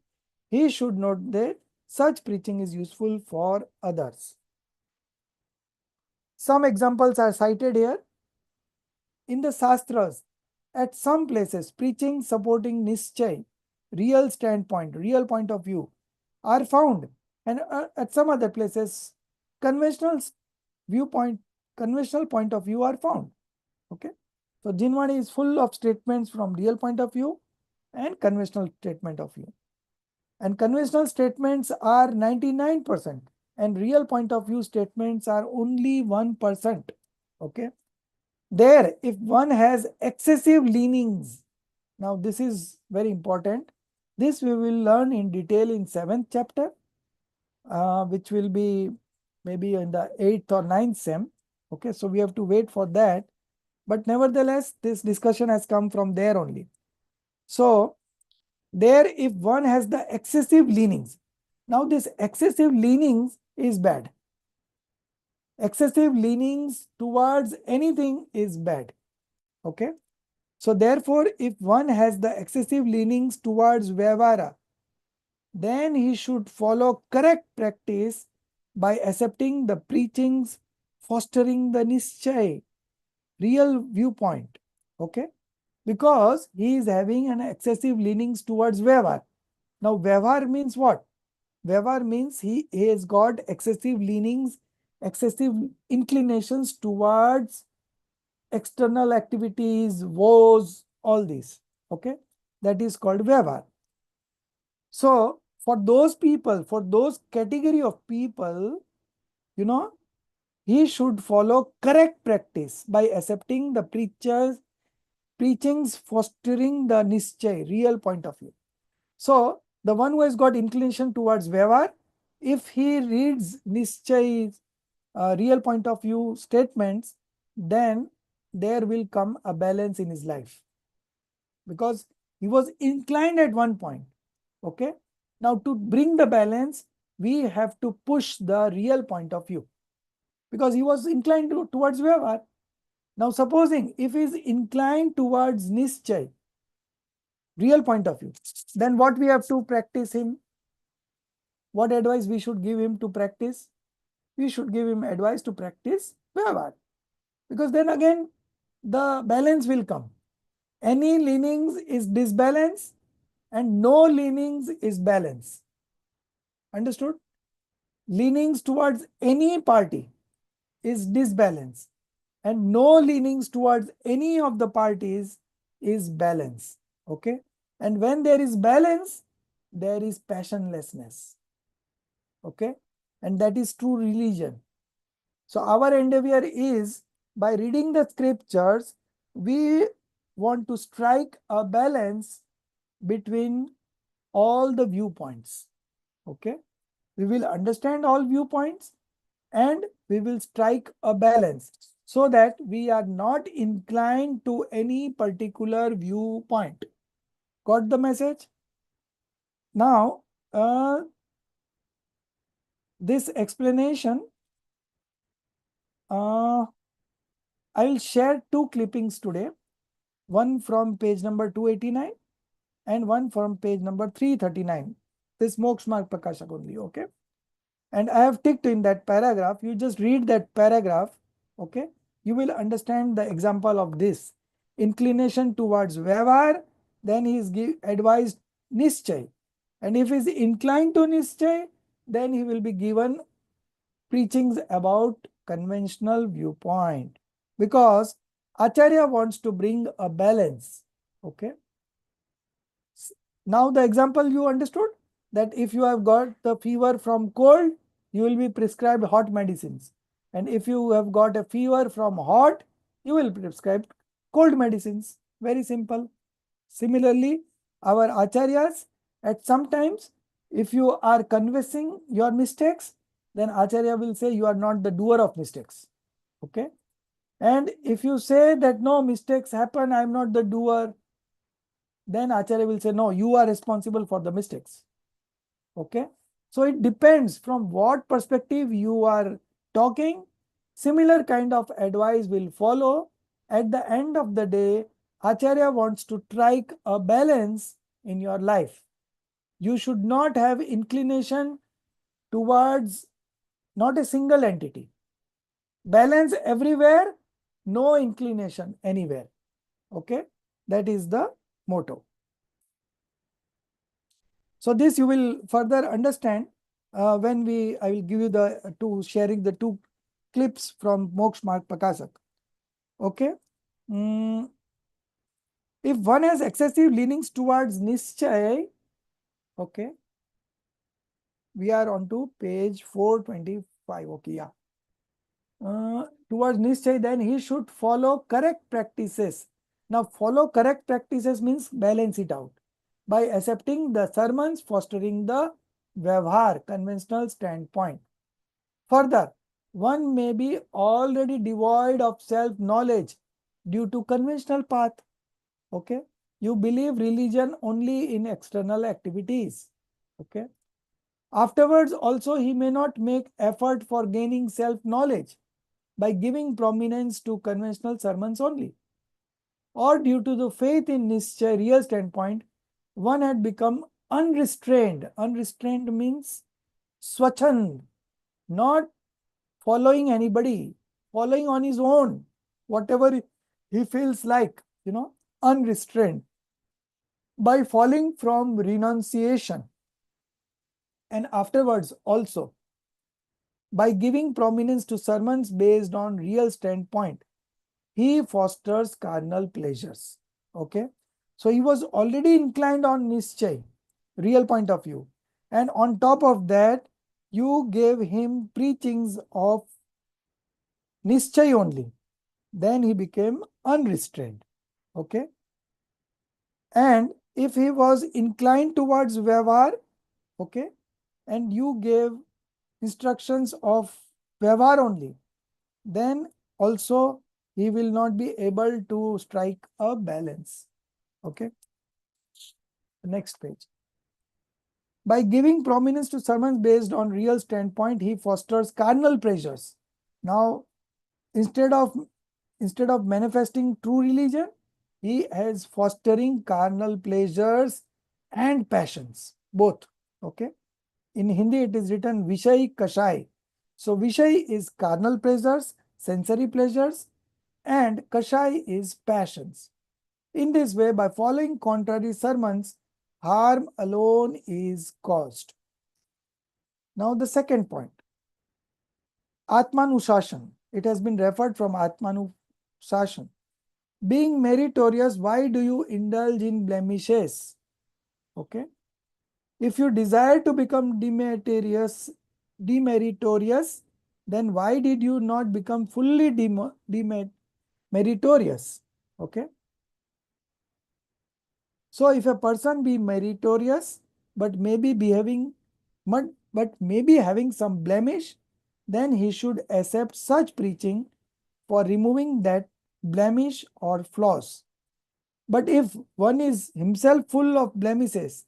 He should note that such preaching is useful for others. Some examples are cited here. In the Shastras, at some places, preaching supporting Nischay, real standpoint, real point of view, are found. And at some other places, conventional viewpoint, conventional point of view are found. Okay. So Jinwani is full of statements from real point of view and conventional statement of view. And conventional statements are 99% and real point of view statements are only 1%. Okay. There, if one has excessive leanings, now this is very important. This we will learn in detail in 7th chapter, which will be maybe in the 8th or 9th sem. Okay, so we have to wait for that. But nevertheless, this discussion has come from there only. So, there if one has the excessive leanings, now this excessive leanings is bad. Excessive leanings towards anything is bad. Okay. So therefore, if one has the excessive leanings towards Vyavara, then he should follow correct practice by accepting the preachings, fostering the Nischay, real viewpoint. Okay. Because he is having an excessive leanings towards Vyavara. Now, Vyavara means what? Vyavara means he has got excessive leanings, excessive inclinations towards external activities, woes, all these. Okay, that is called Vyavara. So, for those people, for those category of people, you know, he should follow correct practice by accepting the preachings, fostering the Nischay, real point of view. So, the one who has got inclination towards Vyavara, if he reads Nischay, real point of view statements, then there will come a balance in his life. Because he was inclined at one point. Okay. Now, to bring the balance, we have to push the real point of view. Because he was inclined towards Vyavara. Now, supposing if he is inclined towards Nischay, real point of view, then what we have to practice him? What advice we should give him to practice? We should give him advice to practice Vyavara. Because then again, the balance will come. Any leanings is disbalance and no leanings is balance. Understood? Leanings towards any party is disbalance and no leanings towards any of the parties is balance. Okay. And when there is balance, there is passionlessness. Okay. And that is true religion. So our endeavor is, by reading the scriptures, we want to strike a balance between all the viewpoints. Okay. We will understand all viewpoints and we will strike a balance so that we are not inclined to any particular viewpoint. Got the message? Now, this explanation, I will share two clippings today, one from page number 289 and one from page number 339. This Moksha Marg Prakashak only, okay? And I have ticked in that paragraph. You just read that paragraph, okay? You will understand the example of this. Inclination towards Vyavara, then he is advised Nischay. And if he is inclined to Nischay, then he will be given preachings about conventional viewpoint. Because Acharya wants to bring a balance, okay? Now the example you understood, that if you have got the fever from cold, you will be prescribed hot medicines. And if you have got a fever from hot, you will be prescribed cold medicines. Very simple. Similarly, our acharyas, at some times, if you are confessing your mistakes, then acharya will say you are not the doer of mistakes. Okay. And if you say that no, mistakes happen, I am not the doer, then acharya will say no, you are responsible for the mistakes. Okay. So it depends from what perspective you are talking. Similar kind of advice will follow. At the end of the day, Acharya wants to strike a balance in your life. You should not have inclination towards not a single entity. Balance everywhere, no inclination anywhere. Okay, that is the motto. So this you will further understand when I will give you the sharing the two clips from Moksha Marg Prakasak. Okay. If one has excessive leanings towards Nischay, okay, we are on to page 425. Okay, yeah. Towards Nischay, then he should follow correct practices. Now, follow correct practices means balance it out by accepting the sermons, fostering the Vyavhar, conventional standpoint. Further, one may be already devoid of self-knowledge due to conventional path. Okay, you believe religion only in external activities. Okay, afterwards also he may not make effort for gaining self-knowledge by giving prominence to conventional sermons only, or due to the faith in Nischay real standpoint, one had become unrestrained. Unrestrained means swachand, not following anybody, following on his own, whatever he feels like, unrestrained, by falling from renunciation, and afterwards also by giving prominence to sermons based on real standpoint, he fosters carnal pleasures. Okay, so he was already inclined on Nischay, real point of view, and on top of that you gave him preachings of Nischay only, then he became unrestrained. Okay, and if he was inclined towards Vyavhar, okay, and you gave instructions of Vyavhar only, then also he will not be able to strike a balance. Okay, next page. By giving prominence to sermons based on real standpoint, he fosters carnal pleasures. Now, instead of manifesting true religion, he is fostering carnal pleasures and passions, both. Okay, in Hindi it is written Vishay Kashay. So Vishay is carnal pleasures, sensory pleasures, and Kashay is passions. In this way, by following contrary sermons, harm alone is caused. Now the second point, Atmanushasan. It has been referred from Atmanushasan. Being meritorious, why do you indulge in blemishes? Okay. If you desire to become demeritorious, then why did you not become fully meritorious? Okay. So if a person be meritorious, but maybe having some blemish, then he should accept such preaching for removing that blemish or flaws. But if one is himself full of blemishes,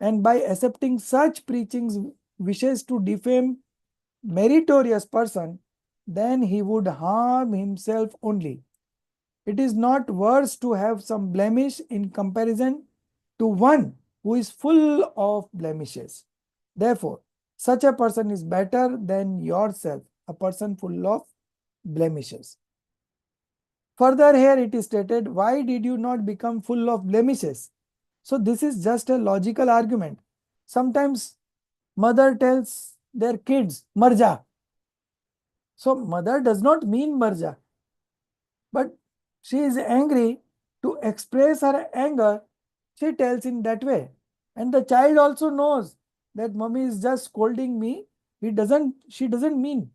and by accepting such preachings wishes to defame meritorious person, then he would harm himself only. It is not worse to have some blemish in comparison to one who is full of blemishes. Therefore, such a person is better than yourself, a person full of blemishes. Further, here it is stated, why did you not become full of blemishes? So this is just a logical argument. Sometimes mother tells their kids, marja. So mother does not mean marja, but she is angry. To express her anger, she tells in that way. And the child also knows that mommy is just scolding me. She doesn't mean,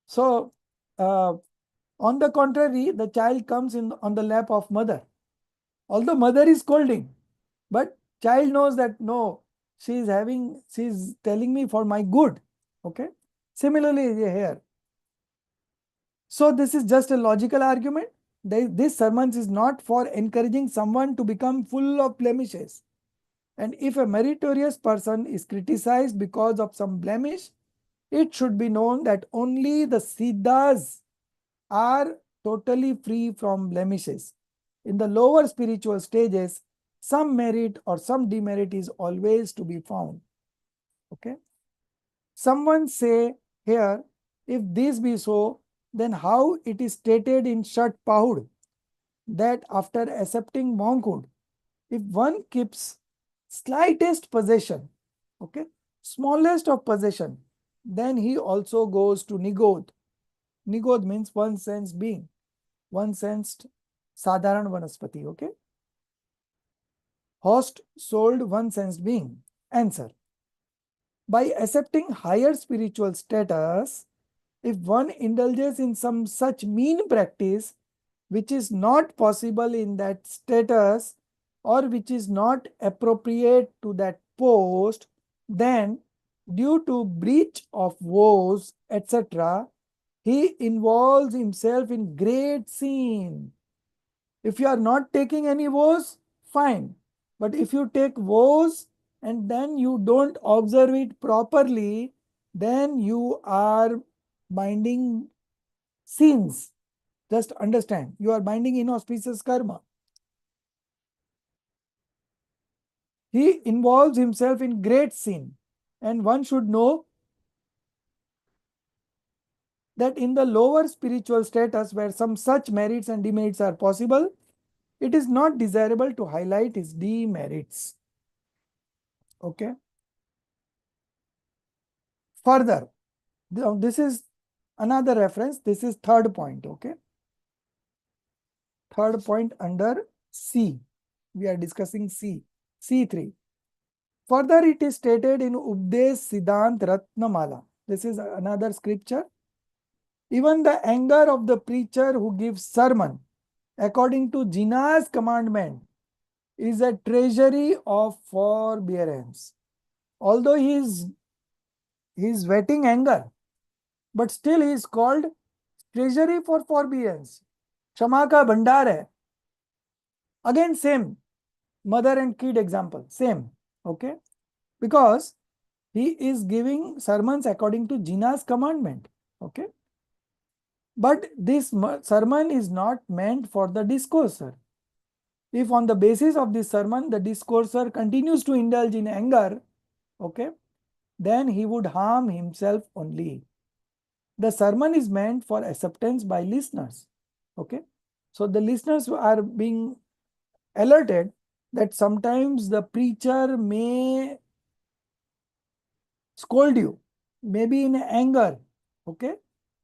So on the contrary, the child comes on the lap of mother. Although mother is scolding, but child knows that no, she is telling me for my good. Okay. Similarly here. So this is just a logical argument. This sermon is not for encouraging someone to become full of blemishes. And if a meritorious person is criticized because of some blemish, it should be known that only the Siddhas are totally free from blemishes. In the lower spiritual stages, some merit or some demerit is always to be found. Okay. Someone say here, If this be so, then how it is stated in Shat Pahud that after accepting monkhood, if one keeps slightest possession, okay, smallest of possession, then he also goes to Nigodh. Nigodh means one sense being, one sensed sadharan vanaspati, okay. Host sold one sensed being. Answer. By accepting higher spiritual status, if one indulges in some such mean practice which is not possible in that status or which is not appropriate to that post, then due to breach of vows, etc., he involves himself in great sin. If you are not taking any vows, fine. But if you take vows and then you don't observe it properly, then you are binding sins. Just understand, you are binding inauspicious karma. He involves himself in great sin. And one should know that in the lower spiritual status where some such merits and demerits are possible, it is not desirable to highlight his demerits. Okay. Further, this is another reference. This is third point. Okay. Third point under C. We are discussing C. C3. Further, it is stated in Updesh Siddhant Ratnamala. This is another scripture. Even the anger of the preacher who gives sermon according to Jina's commandment is a treasury of forbearance. Although he is whetting anger, but still he is called treasury for forbearance. Kshama ka bhandar hai. Again same, mother and kid example, same. Okay. Because he is giving sermons according to Jina's commandment. Okay. But this sermon is not meant for the discourser. If on the basis of this sermon, the discourser continues to indulge in anger, okay, then he would harm himself only. The sermon is meant for acceptance by listeners. Okay. So the listeners are being alerted that sometimes the preacher may scold you, maybe in anger. Okay.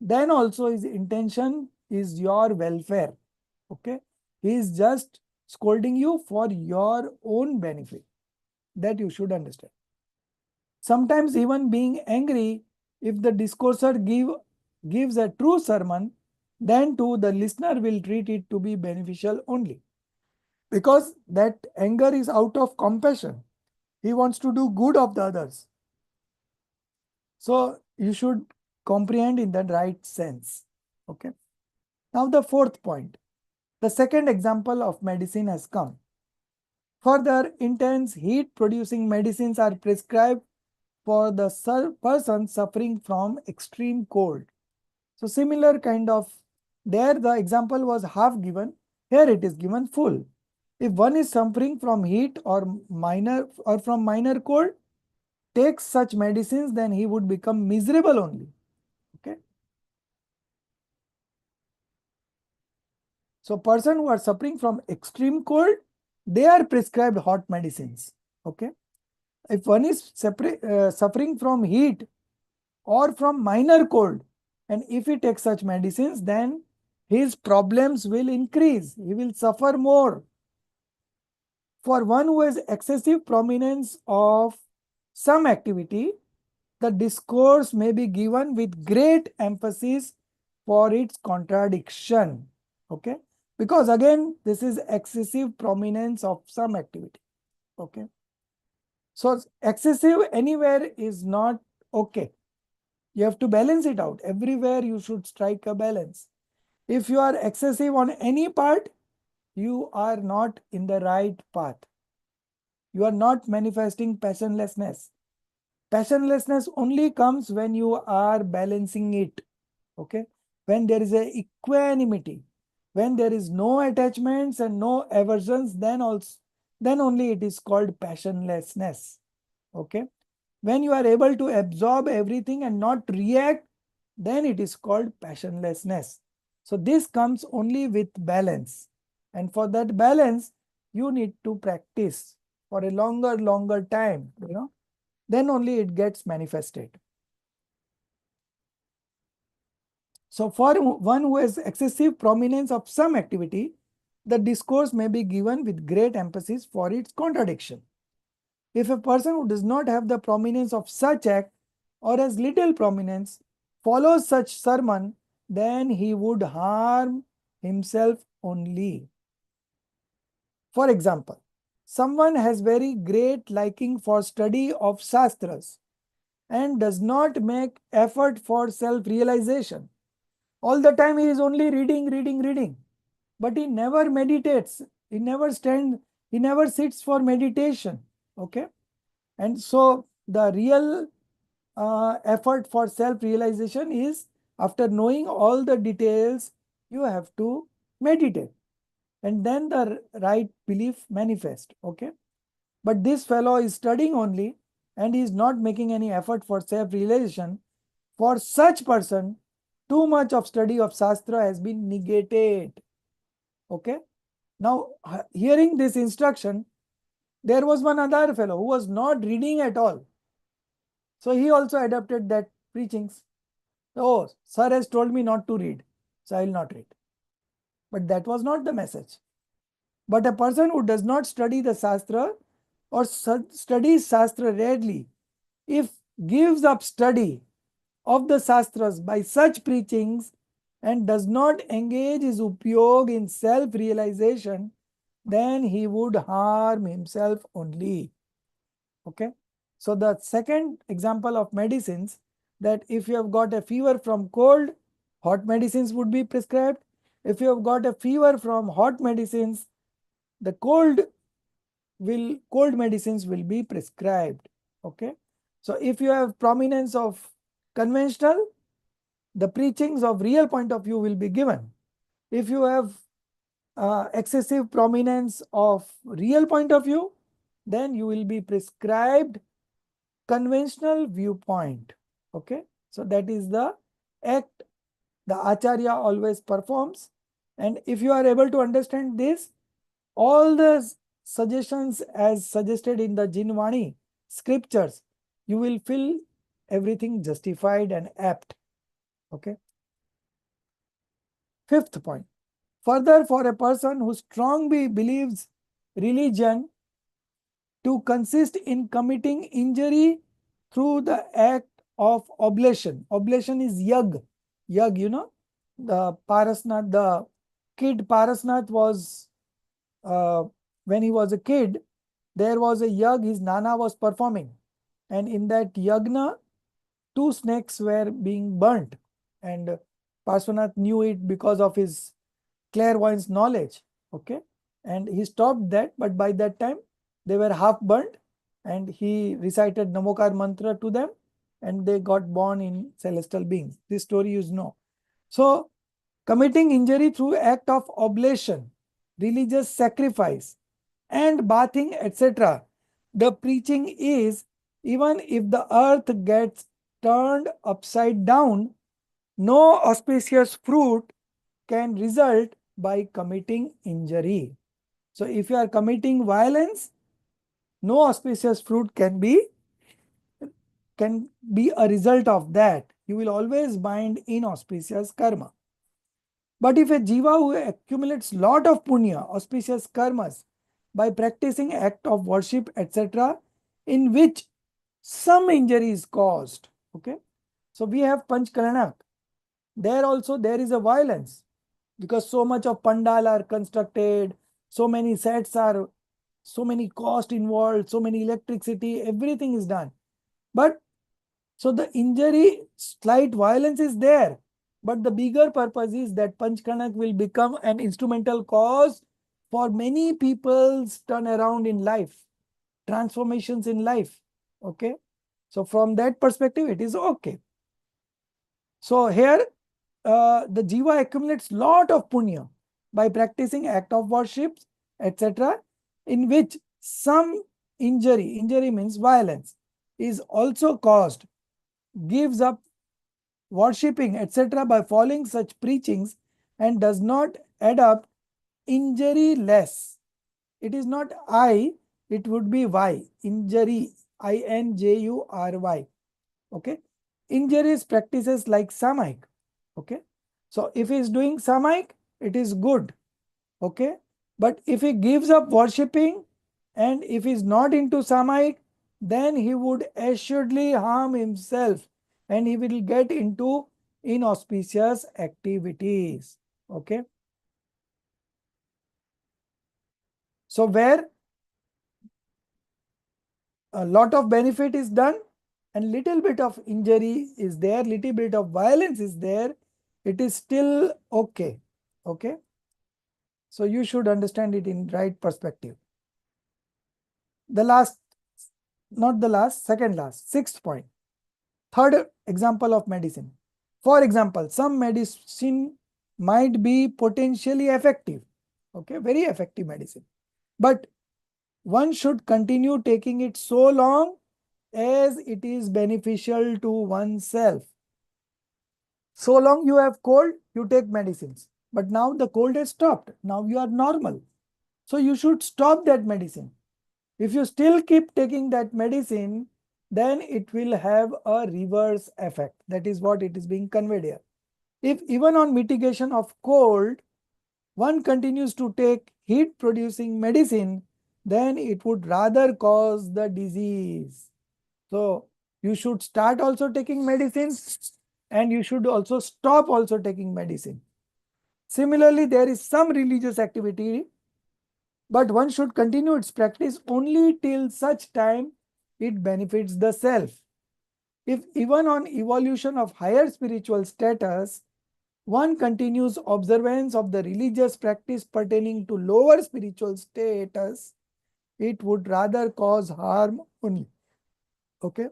Then also his intention is your welfare. Okay. He is just scolding you for your own benefit. That you should understand. Sometimes even being angry, if the discourser gives a true sermon, then too the listener will treat it to be beneficial only. Because that anger is out of compassion. He wants to do good of the others. So you should comprehend in the right sense. Okay. Now the fourth point. The second example of medicine has come. Further, intense heat producing medicines are prescribed for the person suffering from extreme cold. So similar kind of, there the example was half given, here it is given full. If one is suffering from heat or from minor cold, takes such medicines, then he would become miserable only. Okay. So person who are suffering from extreme cold, they are prescribed hot medicines. Okay. If one is suffering from heat or from minor cold, and if he takes such medicines, then his problems will increase. He will suffer more. For one who has excessive prominence of some activity, the discourse may be given with great emphasis for its contradiction. Okay. Because again, this is excessive prominence of some activity. Okay. So excessive anywhere is not okay. You have to balance it out. Everywhere you should strike a balance. If you are excessive on any part, you are not in the right path. You are not manifesting passionlessness. Passionlessness only comes when you are balancing it. Okay. When there is a equanimity, when there is no attachments and no aversions, then only it is called passionlessness. Okay. When you are able to absorb everything and not react, then it is called passionlessness. So this comes only with balance. And for that balance, you need to practice for a longer time, then only it gets manifested. So for one who has excessive prominence of some activity, the discourse may be given with great emphasis for its contradiction. If a person who does not have the prominence of such act or has little prominence follows such sermon, then he would harm himself only. For example, someone has very great liking for study of Shastras and does not make effort for self-realization. All the time he is only reading, but he never meditates. He never sits for meditation. Okay. And so the real effort for self-realization is, after knowing all the details, you have to meditate. And then the right belief manifest. Okay. But this fellow is studying only and he is not making any effort for self-realization. For such person, too much of study of Shastra has been negated. Okay. Now, hearing this instruction, there was one other fellow who was not reading at all. So he also adopted that preachings. Oh, sir has told me not to read, so I will not read. But that was not the message. But a person who does not study the Shastra or studies Shastra rarely, if gives up study of the Shastras by such preachings and does not engage his upyog in self-realization, then he would harm himself only. Okay. So the second example of medicines, that if you have got a fever from cold, hot medicines would be prescribed. If you have got a fever from hot medicines, the cold medicines will be prescribed. Okay. So if you have prominence of conventional, the preachings of real point of view will be given. If you have excessive prominence of real point of view, then you will be prescribed conventional viewpoint. Okay. So that is the act the Acharya always performs. And if you are able to understand this, all the suggestions as suggested in the Jinvani scriptures, you will feel everything justified and apt. Okay. Fifth point. Further, for a person who strongly believes religion to consist in committing injury through the act of oblation. Oblation is yag. Yag, the Parasnath, the kid Parasnath was, when he was a kid, there was a yag his nana was performing. And in that yagna, 2 snakes were being burnt. And Parshvanath knew it because of his clairvoyance knowledge. Okay. And he stopped that, but by that time they were half burnt and he recited Namokar mantra to them and they got born in celestial beings. This story you know. So committing injury through act of oblation, religious sacrifice and bathing, etc. The preaching is, even if the earth gets turned upside down, no auspicious fruit can result by committing injury. So if you are committing violence, no auspicious fruit can be a result of that. You will always bind inauspicious karma. But if a jiva who accumulates lot of punya, auspicious karmas, by practicing act of worship, etc., in which some injury is caused. Okay. So we have Panchkalanak. There also there is a violence, because so much of pandal are constructed, so many sets are, so many cost involved, so many electricity, everything is done. But so the injury, slight violence is there, but the bigger purpose is that Panchkanak will become an instrumental cause for many people's turnaround in life, transformations in life. Okay. So from that perspective, it is okay. So here the jiva accumulates lot of punya by practicing act of worship, etc., in which some injury means violence, is also caused, gives up worshipping, etc. by following such preachings and does not adopt injury less. It is not I, it would be Y. Injury, INJURY. Okay. Injuries practices like Samaik. Okay. So if he is doing Samaik, it is good. Okay. But if he gives up worshipping and if he is not into Samaik, then he would assuredly harm himself and he will get into inauspicious activities. Okay. So where a lot of benefit is done and little bit of injury is there, little bit of violence is there, it is still okay. Okay. So you should understand it in right perspective. The last, not the last, second last, sixth point. Third example of medicine. For example, some medicine might be potentially effective. Okay, very effective medicine. But one should continue taking it so long as it is beneficial to oneself. So long you have cold, you take medicines. But now the cold has stopped. Now you are normal. So you should stop that medicine. If you still keep taking that medicine, then it will have a reverse effect. That is what it is being conveyed here. If even on mitigation of cold, one continues to take heat producing medicine, then it would rather cause the disease. So you should start also taking medicines and you should also stop also taking medicine. Similarly, there is some religious activity, but one should continue its practice only till such time it benefits the self. If even on evolution of higher spiritual status, one continues observance of the religious practice pertaining to lower spiritual status, it would rather cause harm only. Okay.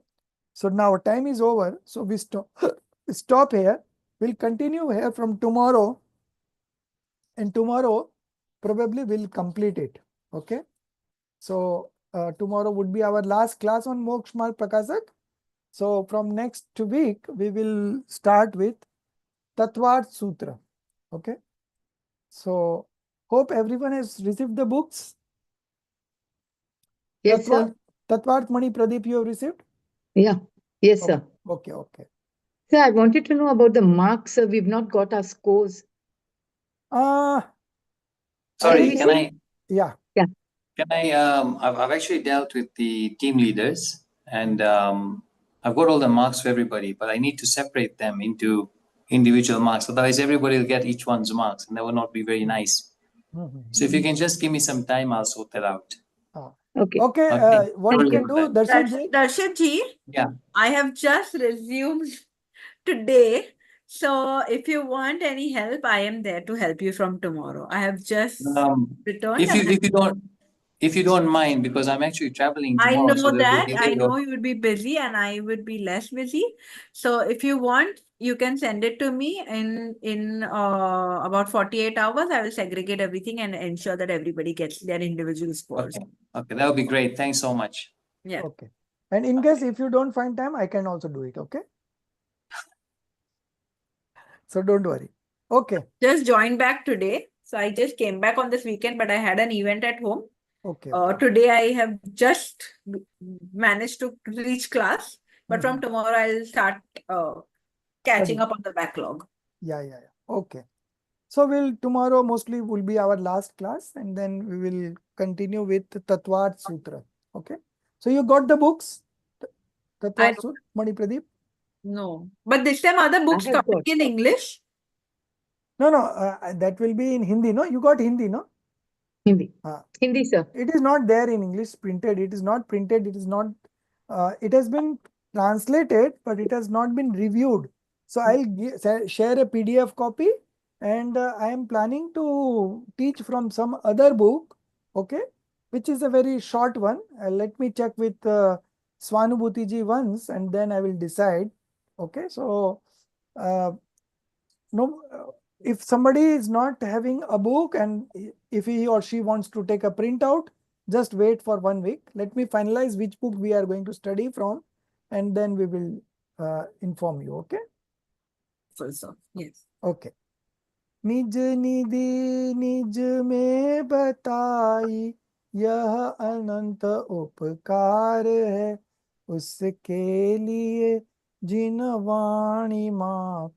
So now time is over. So we stop here. We'll continue here from tomorrow. And tomorrow probably we'll complete it. Okay. So tomorrow would be our last class on Moksha Marg Prakashak. So from next week, we will start with Tattvart Sutra. Okay. So hope everyone has received the books. Yes, sir. Tattvart Mani Pradeep you have received? Yeah. Yes, sir. Okay, okay. Sir, I wanted to know about the marks, sir. We've not got our scores. Sorry, we can see- I? Yeah. Can I? I've actually dealt with the team leaders, and I've got all the marks for everybody, but I need to separate them into individual marks. Otherwise, everybody will get each one's marks, and that will not be very nice. So if you can just give me some time, I'll sort that out. Okay. Okay. Okay. What you Sorry can about do, that. Darshan ji? Darshit ji, Yeah. I have just resumed today. So if you want any help, I am there to help you from tomorrow. I have just returned. If you don't mind, because I'm actually traveling I tomorrow, know so there'll be a that. I delay know of. you would be busy and I would be less busy. So if you want, you can send it to me in about 48 hours. I will segregate everything and ensure that everybody gets their individual scores. Okay. Okay, that would be great. Thanks so much. Yeah. Okay. And in case if you don't find time, I can also do it. Okay. So don't worry. Okay. Just joined back today. So I just came back on this weekend, but I had an event at home. Okay. Today I have just managed to reach class, but from tomorrow I'll start catching up on the backlog. Yeah. Okay. So tomorrow mostly will be our last class and then we will continue with Tattvart Sutra. Okay. So you got the books? Tattvart Sutra, Mani Pradeep? No, but this time other books I have topic got. in English. No, that will be in Hindi, no? You got Hindi, no? Hindi. Hindi, sir. It is not there in English printed. It is not printed. It is not, it has been translated, but it has not been reviewed. So I'll share a PDF copy and I am planning to teach from some other book, okay, which is a very short one. Let me check with Swanubhuti ji once and then I will decide. Okay, so no, if somebody is not having a book and if he or she wants to take a printout, just wait for 1 week. Let me finalize which book we are going to study from and then we will inform you. Okay. helpful, sir. Yes. Okay. निज निधि निज में बताई, यह अनंत उपकार है, उसके लिए जिन वाणी माँ को